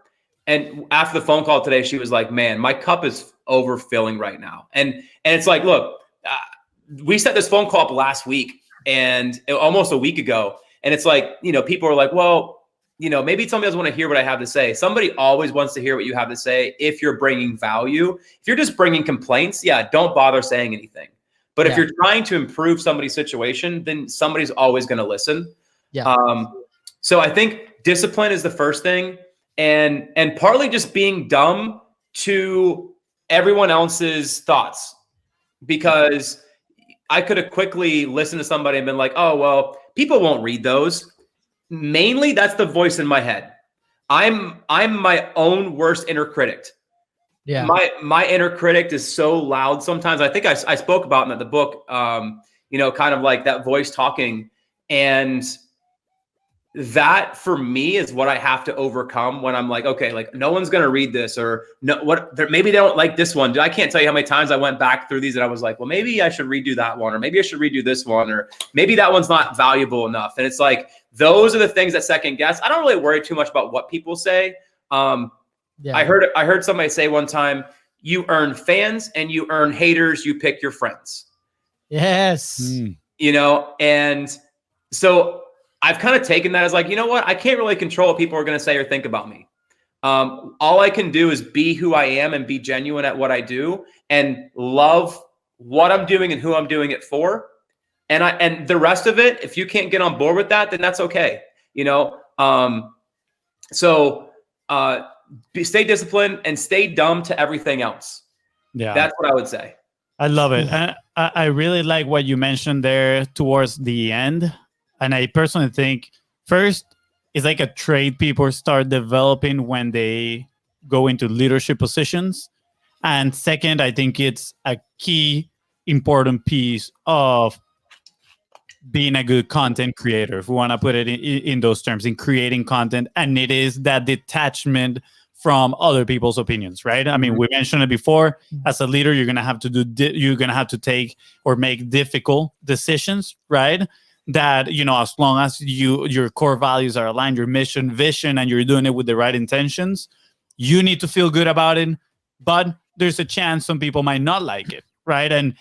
And after the phone call today, she was like, man, my cup is overfilling right now. And it's like, look, we set this phone call up last week and almost a week ago. And it's like, people are like, well, maybe somebody doesn't want to hear what I have to say. Somebody always wants to hear what you have to say if you're bringing value. If you're just bringing complaints, don't bother saying anything. But if you're trying to improve somebody's situation, then somebody's always going to listen. Yeah. So I think discipline is the first thing, and partly just being dumb to everyone else's thoughts, because I could have quickly listened to somebody and been like, oh, well, people won't read those. Mainly that's the voice in my head. I'm my own worst inner critic. Yeah. My inner critic is so loud sometimes. I think I spoke about in the book, kind of like that voice talking. And that for me is what I have to overcome when I'm like, okay, like no one's going to read this, or no, maybe they don't like this one. I can't tell you how many times I went back through these and I was like, well, maybe I should redo that one, or maybe I should redo this one, or maybe that one's not valuable enough. And it's like, those are the things that second guess. I don't really worry too much about what people say. I heard somebody say one time, you earn fans and you earn haters, you pick your friends. Yes. And so I've kind of taken that as like, what? I can't really control what people are going to say or think about me. All I can do is be who I am and be genuine at what I do and love what I'm doing and who I'm doing it for. And the rest of it, if you can't get on board with that, then that's okay. stay disciplined and stay dumb to everything else. Yeah, that's what I would say. I love it. And I really like what you mentioned there towards the end. And I personally think first, it's like a trait people start developing when they go into leadership positions. And second, I think it's a key important piece of being a good content creator, if we want to put it in those terms, in creating content. And it is that detachment from other people's opinions, right? I mean, we mentioned it before. As a leader, you're gonna have to take or make difficult decisions, right? That, you know, as long as your core values are aligned, your mission, vision, and you're doing it with the right intentions, you need to feel good about it. But there's a chance some people might not like it, right? And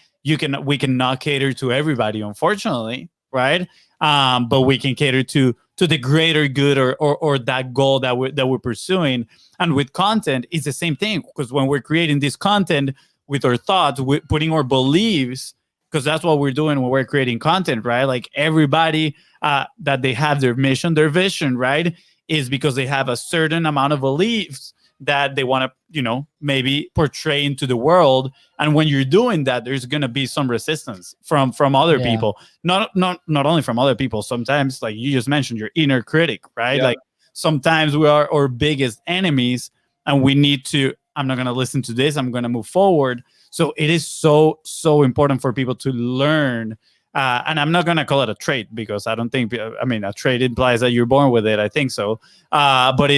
we cannot cater to everybody, unfortunately, right? But we can cater to the greater good or that goal that we're pursuing. And with content, it's the same thing, because when we're creating this content with our thoughts, we're putting our beliefs, because that's what we're doing when we're creating content, right? Like everybody that they have their mission, their vision, right, is because they have a certain amount of beliefs that they want to, you know, maybe portray into the world. And when you're doing that, there's going to be some resistance from other people, not only from other people. Sometimes, like you just mentioned, your inner critic, right? Like sometimes we are our biggest enemies, and we need to, I'm not going to listen to this, I'm going to move forward. So it is so important for people to learn. And I'm not going to call it a trait, because I don't think, I mean, a trait implies that you're born with it. I think so. But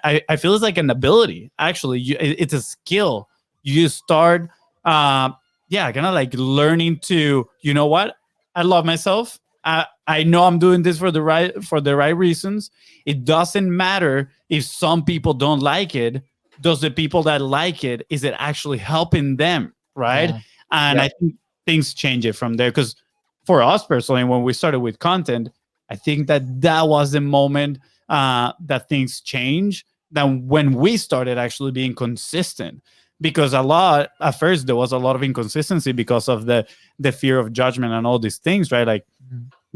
I feel it's like an ability. Actually, it's a skill. You start, kind of like learning to, you know what? I love myself. I know I'm doing this for the right reasons. It doesn't matter if some people don't like it. Does the people that like it, is it actually helping them, right? Yeah. And I think things change it from there. Because for us personally, when we started with content, I think that was the moment that things change. Then when we started actually being consistent, because at first there was a lot of inconsistency because of the fear of judgment and all these things, right? Like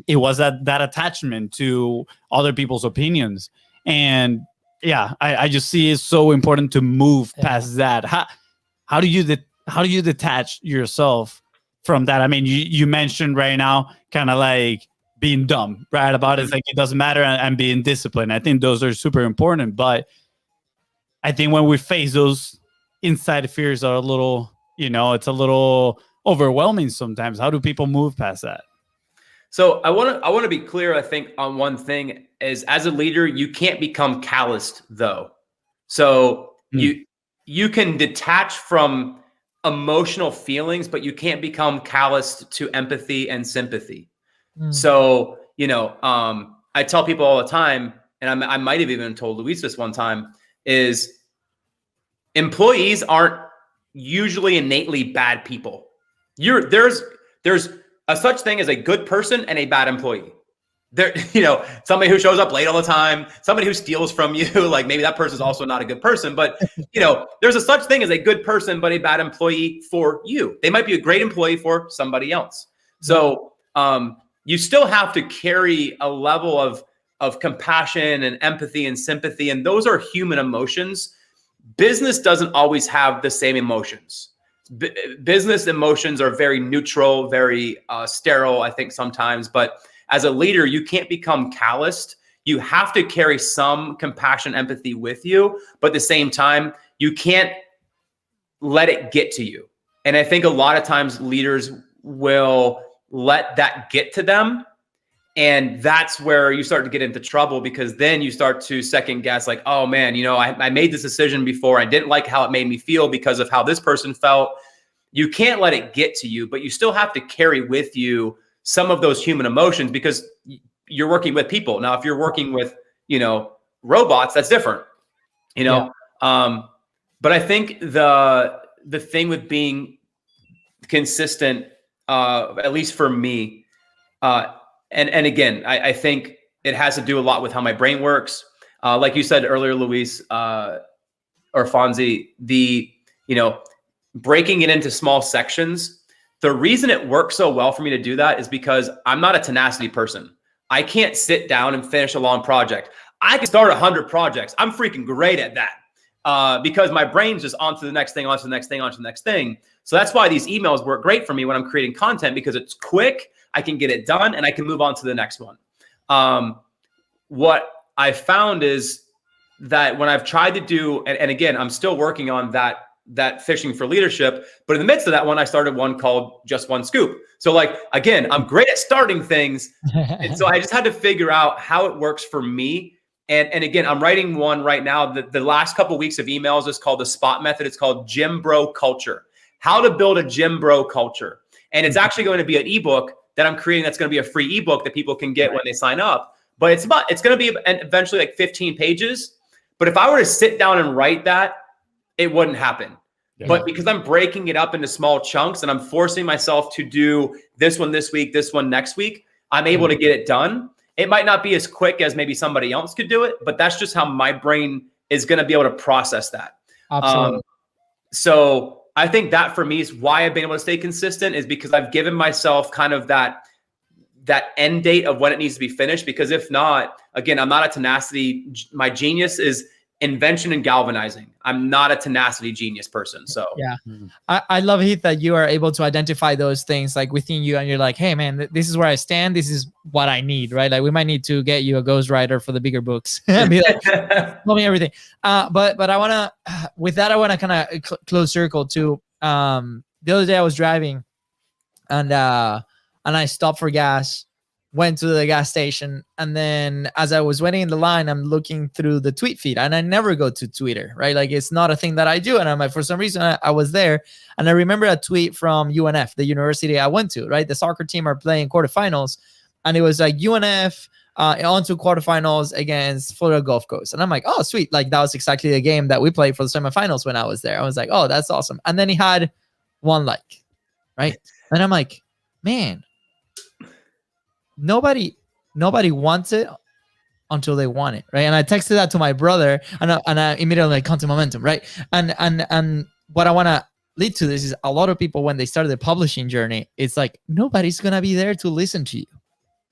it was that attachment to other people's opinions. And I just see it's so important to move past that. How do you detach yourself from that? I mean, you mentioned right now kind of like being dumb, right? About it's like it doesn't matter, and being disciplined. I think those are super important. But I think when we face those inside fears are a little, you know, it's a little overwhelming sometimes. How do people move past that? So I want to be clear, I think, on one thing is, as a leader, you can't become calloused, though. So you can detach from emotional feelings, but you can't become calloused to empathy and sympathy. So, you know, I tell people all the time, and I might have even told Luis this one time, is employees aren't usually innately bad people. There's a such thing as a good person and a bad employee. There, you know, somebody who shows up late all the time, somebody who steals from you, like maybe that person's also not a good person, but you know, there's a such thing as a good person, but a bad employee for you. They might be a great employee for somebody else. So you still have to carry a level of compassion and empathy and sympathy. And those are human emotions. Business doesn't always have the same emotions. Business emotions are very neutral, very sterile, I think sometimes. But as a leader, you can't become calloused. You have to carry some compassion, empathy with you. But at the same time, you can't let it get to you. And I think a lot of times leaders will let that get to them. And that's where you start to get into trouble, because then you start to second guess, like, oh man, you know, I made this decision before. I didn't like how it made me feel because of how this person felt. You can't let it get to you, but you still have to carry with you some of those human emotions, because you're working with people. Now, if you're working with, you know, robots, that's different, you know? But I think the thing with being consistent, at least for me, and again, I think it has to do a lot with how my brain works. Like you said earlier, Luis, or Fonzie, you know, breaking it into small sections. The reason it works so well for me to do that is because I'm not a tenacity person. I can't sit down and finish a long project. I can start 100 projects. I'm freaking great at that. because my brain's just onto the next thing, onto the next thing, onto the next thing. So that's why these emails work great for me when I'm creating content, because it's quick, I can get it done, and I can move on to the next one. What I found is that when I've tried to do, and again, I'm still working on that fishing for leadership, but in the midst of that one, I started one called Just One Scoop. So like, again, I'm great at starting things. And so I just had to figure out how it works for me. And again, I'm writing one right now. The last couple of weeks of emails is called the SPOT method. It's called Gym Bro Culture, how to build a Gym Bro culture. And it's actually going to be an ebook that I'm creating. That's going to be a free ebook that people can get when they sign up. But it's going to be eventually like 15 pages. But if I were to sit down and write that, it wouldn't happen. Yeah. But because I'm breaking it up into small chunks and I'm forcing myself to do this one this week, this one next week, I'm able to get it done. It might not be as quick as maybe somebody else could do it, but that's just how my brain is going to be able to process that. Absolutely. So I think that for me is why I've been able to stay consistent, is because I've given myself kind of that end date of when it needs to be finished. Because if not, again, I'm not a tenacity. My genius is invention and galvanizing. I'm not a tenacity genius person. So yeah, I love, Heath, that you are able to identify those things like within you, and you're like, hey man, this is where I stand. This is what I need, right? Like we might need to get you a ghostwriter for the bigger books. Be like, tell me everything. But I want to, with that, I want to kind of close circle to, the other day I was driving and I stopped for gas, went to the gas station, and then as I was waiting in the line, I'm looking through the tweet feed, and I never go to Twitter, right? Like it's not a thing that I do. And I'm like, for some reason I was there, and I remember a tweet from UNF, the university I went to, right? The soccer team are playing quarterfinals, and it was like UNF on to quarterfinals against Florida Gulf Coast. And I'm like, oh, sweet. Like that was exactly the game that we played for the semifinals when I was there. I was like, oh, that's awesome. And then he had one like, right? And I'm like, man, nobody wants it until they want it, right? And I texted that to my brother, and I immediately like content momentum, right? And what I want to lead to this is a lot of people, when they started the publishing journey, it's like nobody's gonna be there to listen to you.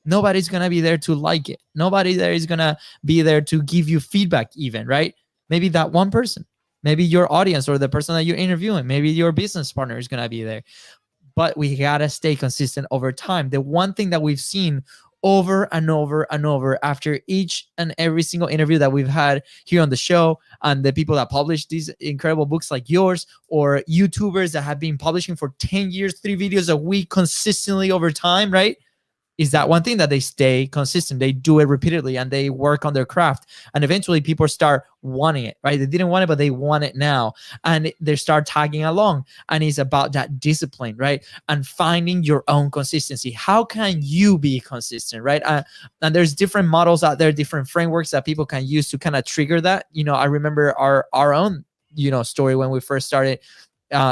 Nobody's gonna be there to like it. Nobody there is gonna be there to give you feedback, even, right? Maybe that one person, maybe your audience or the person that you're interviewing, maybe your business partner is gonna be there. But we gotta stay consistent over time. The one thing that we've seen over and over and over after each and every single interview that we've had here on the show, and the people that publish these incredible books like yours, or YouTubers that have been publishing for 10 years, 3 videos a week consistently over time, right? Is that one thing that they stay consistent. They do it repeatedly and they work on their craft. And eventually people start wanting it, right? They didn't want it, but they want it now. And they start tagging along. And it's about that discipline, right? And finding your own consistency. How can you be consistent, right? And there's different models out there, different frameworks that people can use to kind of trigger that. You know, I remember our own, story when we first started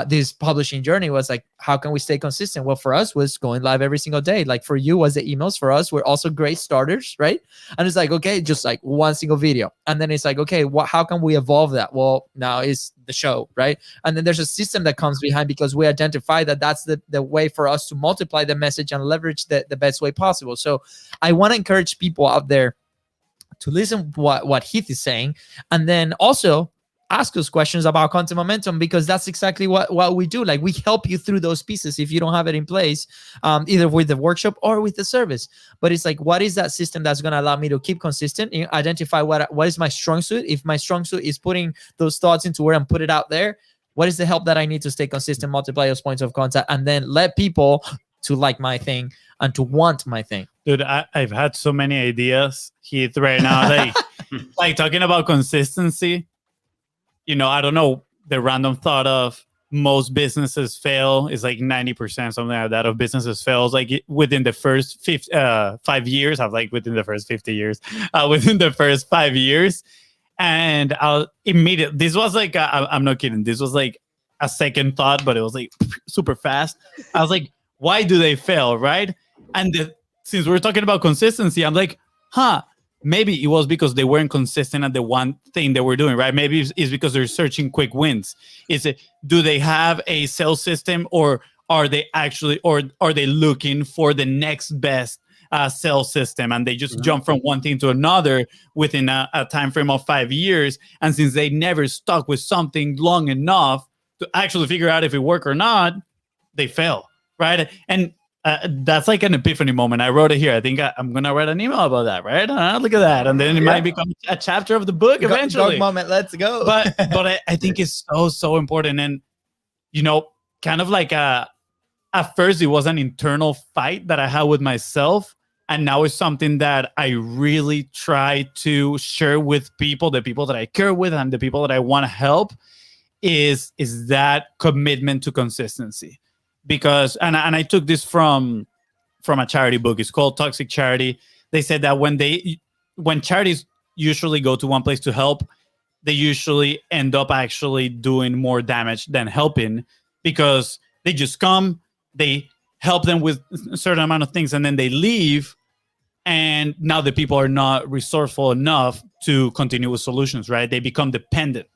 this publishing journey was like, how can we stay consistent? Well, for us was going live every single day. Like for you was the emails. For us, we're also great starters, right? And it's like, okay, just like one single video. And then it's like, okay, how can we evolve that? Well, now is the show, right? And then there's a system that comes behind, because we identify that that's the way for us to multiply the message and leverage the best way possible. So I want to encourage people out there to listen to what Heath is saying, and then also ask us questions about content momentum, because that's exactly what we do. Like we help you through those pieces if you don't have it in place, either with the workshop or with the service. But it's like, what is that system that's going to allow me to keep consistent, identify what is my strong suit? If my strong suit is putting those thoughts into where and put it out there, what is the help that I need to stay consistent, multiply those points of contact, and then let people to like my thing and to want my thing. Dude, I've had so many ideas, Heath, right now. Like talking about consistency. I don't know, the random thought of most businesses fail is like 90%, something like that, of businesses fails like within the first 5 years. I've like within the first 50 years, within the first 5 years. And I'll immediately, this was like, I'm not kidding. This was like a second thought, but it was like super fast. I was like, why do they fail, right? And since we're talking about consistency, I'm like, maybe it was because they weren't consistent at the one thing they were doing, right? Maybe it's because they're searching quick wins. Do they have a sales system, or are they actually, or are they looking for the next best sales system, and they just jump from one thing to another within a time frame of 5 years. And since they never stuck with something long enough to actually figure out if it worked or not, they fail, right? And that's like an epiphany moment. I wrote it here. I think I'm gonna write an email about that, right? Look at that, and then it might become a chapter of the book eventually. Dog moment, let's go. But I think it's so important, and kind of like at first it was an internal fight that I had with myself, and now it's something that I really try to share with people, the people that I care with, and the people that I want to help. Is that commitment to consistency. Because and I took this from a charity book. It's called Toxic Charity. They said that when charities usually go to one place to help, they usually end up actually doing more damage than helping, because they just come, they help them with a certain amount of things, and then they leave, and now the people are not resourceful enough to continue with solutions, right? They become dependent.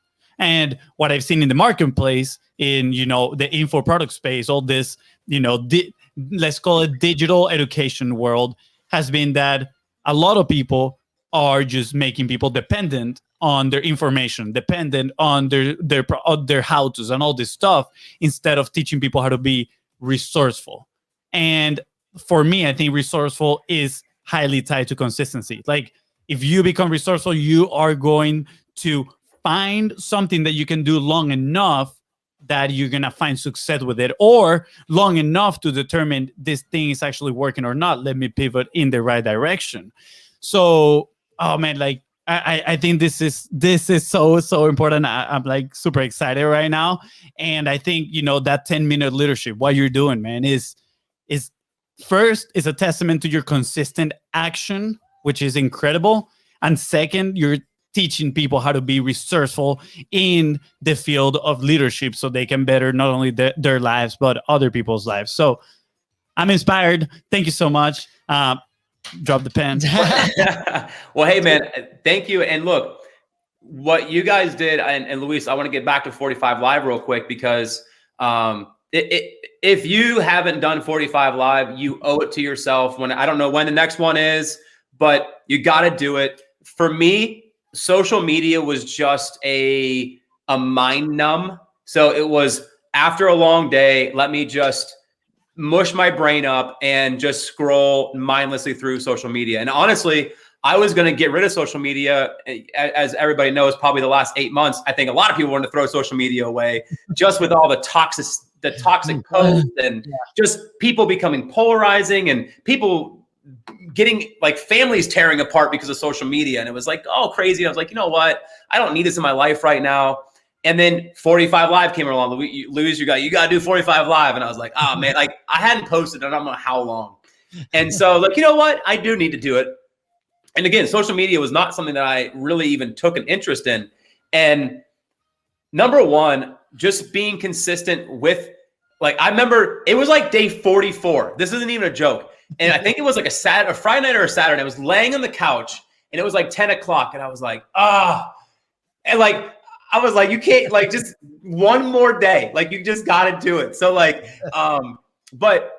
And what I've seen in the marketplace, in the info product space, all this, let's call it digital education world, has been that a lot of people are just making people dependent on their information, dependent on their how-tos and all this stuff, instead of teaching people how to be resourceful. And for me, I think resourceful is highly tied to consistency. Like, if you become resourceful, you are going to find something that you can do long enough that you're going to find success with it, or long enough to determine this thing is actually working or not. Let me pivot in the right direction. So, oh man, like I think this is so important. I'm like super excited right now. And I think, that 10-minute leadership, what you're doing, man, is first, is a testament to your consistent action, which is incredible. And second, you're teaching people how to be resourceful in the field of leadership, so they can better not only their lives, but other people's lives. So I'm inspired. Thank you so much. Drop the pen. Well, hey, man, thank you. And look, what you guys did, and Luis, I want to get back to 45 Live real quick, because if you haven't done 45 Live, you owe it to yourself. I don't know when the next one is, but you got to do it. For me, social media was just a mind numb. So it was, after a long day, let me just mush my brain up and just scroll mindlessly through social media. And honestly, I was going to get rid of social media, as everybody knows, probably the last 8 months. I think a lot of people wanted to throw social media away, just with all the toxic posts and just people becoming polarizing, and people getting like families tearing apart because of social media. And it was like, oh, crazy. I was like, you know what? I don't need this in my life right now. And then 45 Live came along. Luis, you got to do 45 Live. And I was like, oh man, like I hadn't posted in I don't know how long. And so like, you know what? I do need to do it. And again, social media was not something that I really even took an interest in. And number one, just being consistent with, like, I remember it was like day 44. This isn't even a joke. And I think it was like a Friday night or a Saturday. I was laying on the couch and it was like 10 o'clock. And I was like, and like, I was like, you can't, like, just one more day. Like, you just got to do it. So like, but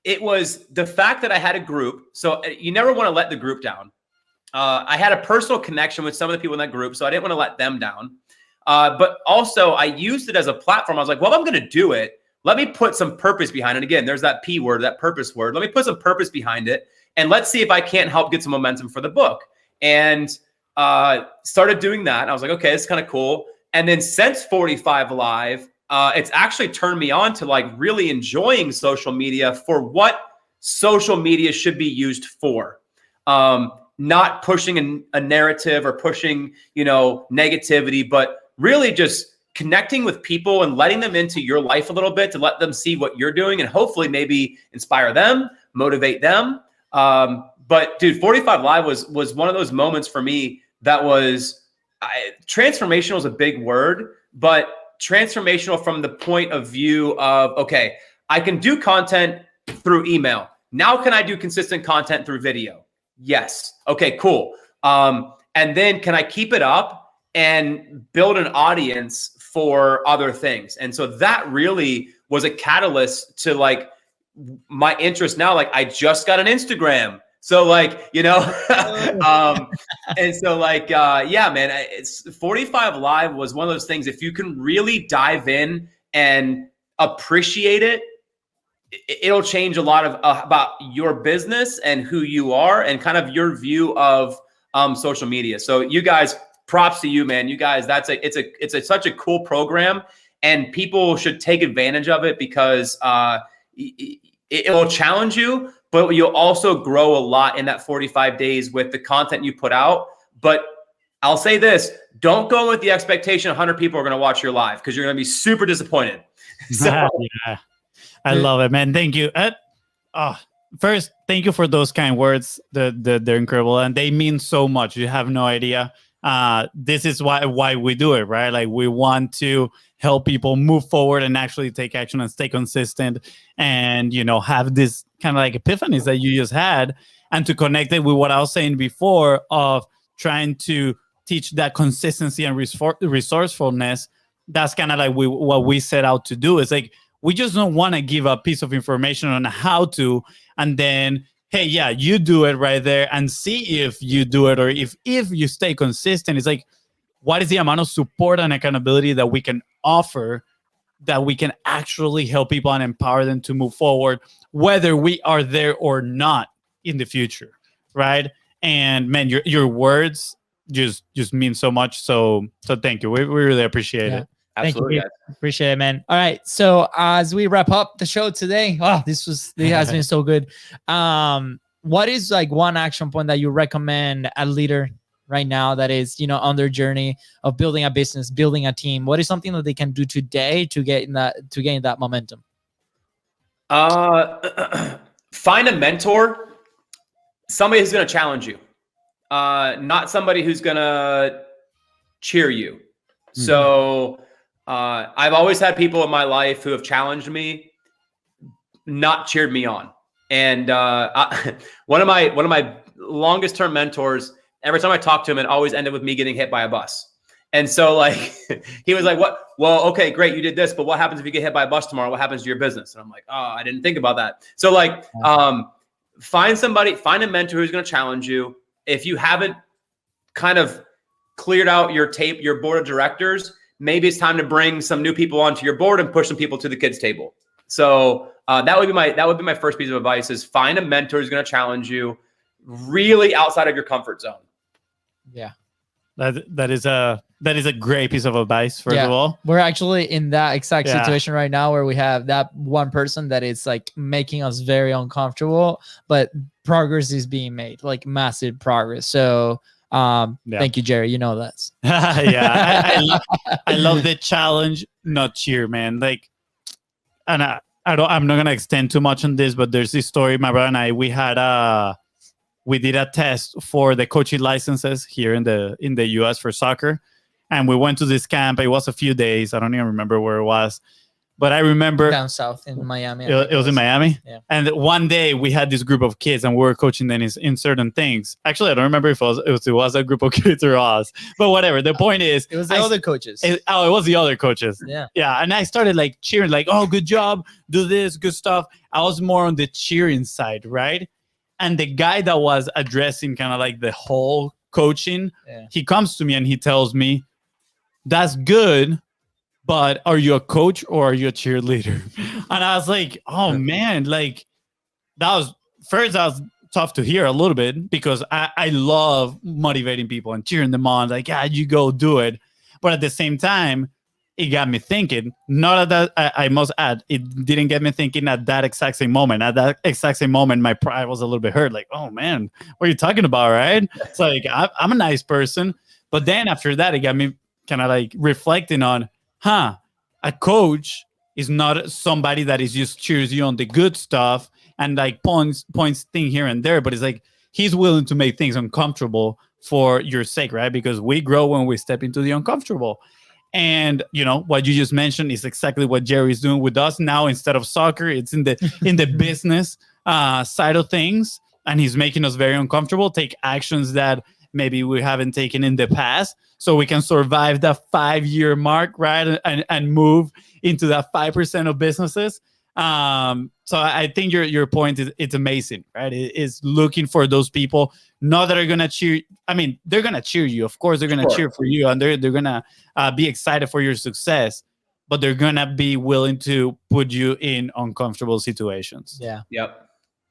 it was the fact that I had a group. So you never want to let the group down. I had a personal connection with some of the people in that group, so I didn't want to let them down. But also I used it as a platform. I was like, well, if I'm going to do it, let me put some purpose behind it. Again, there's that P word, that purpose word. Let me put some purpose behind it, and let's see if I can't help get some momentum for the book. And started doing that. And I was like, okay, it's kind of cool. And then since 45 Live, it's actually turned me on to like really enjoying social media for what social media should be used for. Not pushing a narrative or pushing, negativity, but really just connecting with people and letting them into your life a little bit to let them see what you're doing and hopefully maybe inspire them, motivate them. But dude, 45 Live was one of those moments for me that was transformational is a big word, but transformational from the point of view of, okay, I can do content through email. Now can I do consistent content through video? Yes. Okay, cool. And then can I keep it up and build an audience for other things? And so that really was a catalyst to like my interest now. Like I just got an Instagram So like, and so like, yeah, man, it's 45 Live was one of those things. If you can really dive in and appreciate it, it'll change a lot of about your business and who you are and kind of your view of social media. So you guys, props to you, man. You guys, it's such a cool program, and people should take advantage of it because it will challenge you, but you'll also grow a lot in that 45 days with the content you put out. But I'll say this, don't go with the expectation 100 people are going to watch your live, because you're going to be super disappointed. So, yeah. I love it, man. Thank you. First, thank you for those kind words. They're incredible, and they mean so much. You have no idea. This is why we do it, right? Like, we want to help people move forward and actually take action and stay consistent, and have this kind of like epiphanies that you just had, and to connect it with what I was saying before of trying to teach that consistency and resourcefulness. That's kind of like what we set out to do. Is like, we just don't want to give a piece of information on how to, and then, hey, yeah, you do it right there and see if you do it, or if you stay consistent. It's like, what is the amount of support and accountability that we can offer, that we can actually help people and empower them to move forward, whether we are there or not in the future, right? And man, your words just mean so much. So thank you. We really appreciate it. absolutely. Thank you. Appreciate it, man. All right. So as we wrap up the show today, this has been so good. What is like one action point that you recommend a leader right now that is, on their journey of building a business, building a team? What is something that they can do today to gain that momentum? Find a mentor, somebody who's going to challenge you, not somebody who's going to cheer you. Mm-hmm. So I've always had people in my life who have challenged me, not cheered me on. And one of my longest term mentors, every time I talked to him, it always ended with me getting hit by a bus. And so like, he was like, what? Well, okay, great. You did this, but what happens if you get hit by a bus tomorrow? What happens to your business? And I'm like, I didn't think about that. So like, find a mentor who's going to challenge you. If you haven't kind of cleared out your board of directors, maybe it's time to bring some new people onto your board and push some people to the kids' table. So that would be my first piece of advice: is find a mentor who's going to challenge you, really outside of your comfort zone. Yeah, that is a great piece of advice. First of all, we're actually in that exact situation right now where we have that one person that is like making us very uncomfortable, but progress is being made, like massive progress. So thank you, Jerry. You know that. I love the challenge, not cheer, man. Like, and I'm not gonna extend too much on this, but there's this story. My brother and I, we did a test for the coaching licenses here in the US for soccer, and we went to this camp. It was a few days. I don't even remember where it was, but I remember down south in Miami. It was in Miami. Yeah. And one day we had this group of kids, and we were coaching them in certain things. Actually, I don't remember if it was a group of kids or us, but whatever. The point is, it was the other coaches. It was the other coaches. Yeah. Yeah. And I started like cheering, like, oh, good job, do this, good stuff. I was more on the cheering side, right? And the guy that was addressing kind of like the whole coaching, he comes to me and he tells me, that's good, but are you a coach or are you a cheerleader? And I was like, oh man, like that was tough to hear a little bit, because I love motivating people and cheering them on, like, yeah, you go do it. But at the same time, it got me thinking. Not at that, I must add, it didn't get me thinking at that exact same moment. At that exact same moment, my pride was a little bit hurt. Like, oh man, what are you talking about, right? It's like, I'm a nice person. But then after that, it got me kind of like reflecting on, a coach is not somebody that is just cheers you on the good stuff and like points thing here and there, but it's like he's willing to make things uncomfortable for your sake, right? Because we grow when we step into the uncomfortable. And what you just mentioned is exactly what Jerry's doing with us now. Instead of soccer, it's in the business side of things, and he's making us very uncomfortable, take actions that maybe we haven't taken in the past, so we can survive that 5-year mark, right? And move into that 5% of businesses. So I think your point is it's amazing, right? It is looking for those people, not that are gonna cheer. I mean, they're gonna cheer you, of course. They're gonna cheer for you, and they're gonna be excited for your success. But they're gonna be willing to put you in uncomfortable situations. Yeah. Yep.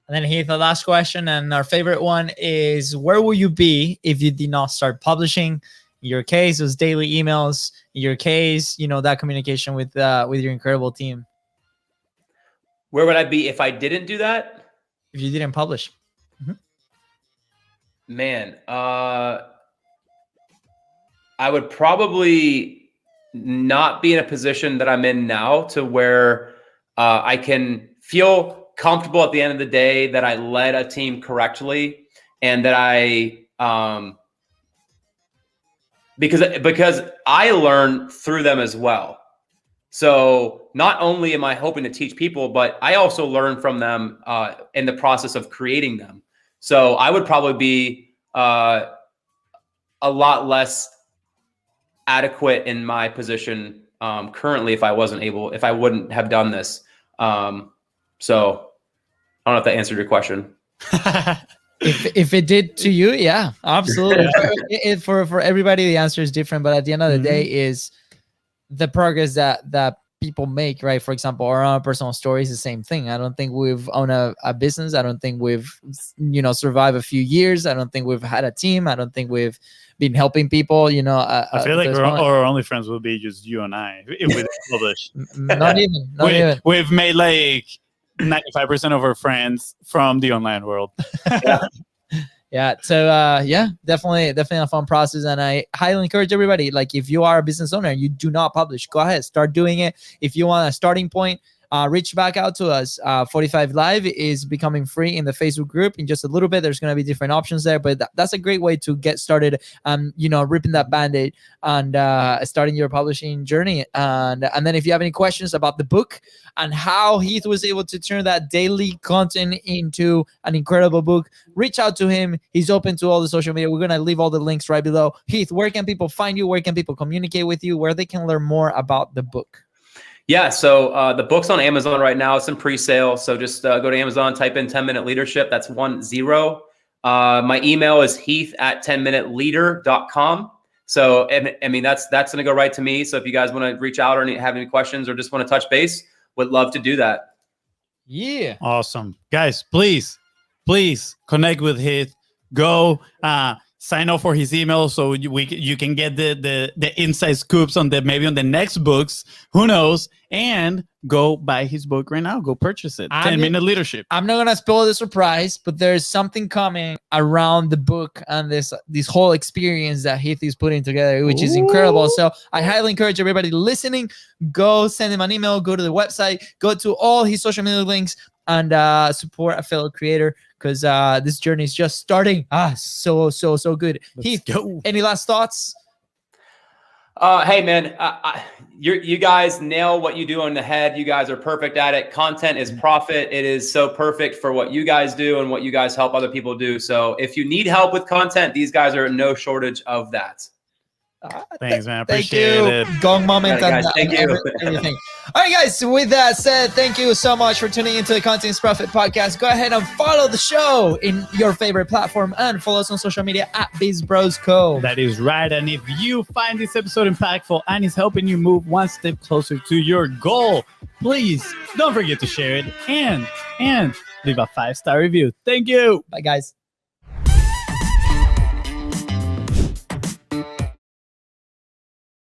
And then Heath, the last question, and our favorite one is: where will you be if you did not start publishing? In your case, those daily emails. In your case, that communication with your incredible team. Where would I be if I didn't do that? If you didn't publish? Man, I would probably not be in a position that I'm in now to where I can feel comfortable at the end of the day that I led a team correctly, and that because I learn through them as well. So not only am I hoping to teach people, but I also learn from them in the process of creating them. So I would probably be a lot less adequate in my position currently if I wouldn't have done this. So I don't know if that answered your question. If it did to you, yeah, absolutely. For everybody, the answer is different, but at the end of the day is the progress that people make, right? For example, our own personal story is the same thing. I don't think we've owned a business. I don't think we've survived a few years. I don't think we've had a team. I don't think we've been helping people. I feel like our only friends will be just you and I if we publish. Not even. We've made like 95% of our friends from the online world. Yeah. So definitely a fun process, and I highly encourage everybody. Like, if you are a business owner and you do not publish, go ahead, start doing it. If you want a starting point, reach back out to us. 45 Live is becoming free in the Facebook group. In just a little bit, there's going to be different options there, but that's a great way to get started. Ripping that Band-Aid and starting your publishing journey. And then if you have any questions about the book and how Heath was able to turn that daily content into an incredible book, reach out to him. He's open to all the social media. We're going to leave all the links right below. Heath, where can people find you? Where can people communicate with you? Where they can learn more about the book? Yeah, so the book's on Amazon right now. It's in pre-sale. So just go to Amazon, type in 10-Minute Leadership. That's 10. My email is heath@10minuteleader.com. So, and I mean, that's going to go right to me. So if you guys want to reach out or have any questions or just want to touch base, would love to do that. Yeah. Awesome. Guys, please connect with Heath. Go sign up for his email so you can get the inside scoops on maybe on the next books. Who knows? And go buy his book right now. Go purchase it. 10-Minute Leadership. I'm not gonna spoil the surprise, but there's something coming around the book and this whole experience that Heath is putting together, which is incredible. So I highly encourage everybody listening, go send him an email, go to the website, go to all his social media links, and support a fellow creator, because this journey is just starting. So good. Heath, any last thoughts? Hey man, you guys nail what you do on the head. You guys are perfect at it. Content is profit. It is so perfect for what you guys do and what you guys help other people do. So if you need help with content, these guys are no shortage of that. Thanks, man. Appreciate it. Gong moment. Guys, thank you. Everything. All right, guys. With that said, thank you so much for tuning into the Content is Profit podcast. Go ahead and follow the show in your favorite platform and follow us on social media at BIZBROS Co. That is right. And if you find this episode impactful and is helping you move one step closer to your goal, please don't forget to share it and leave a 5-star review. Thank you. Bye, guys.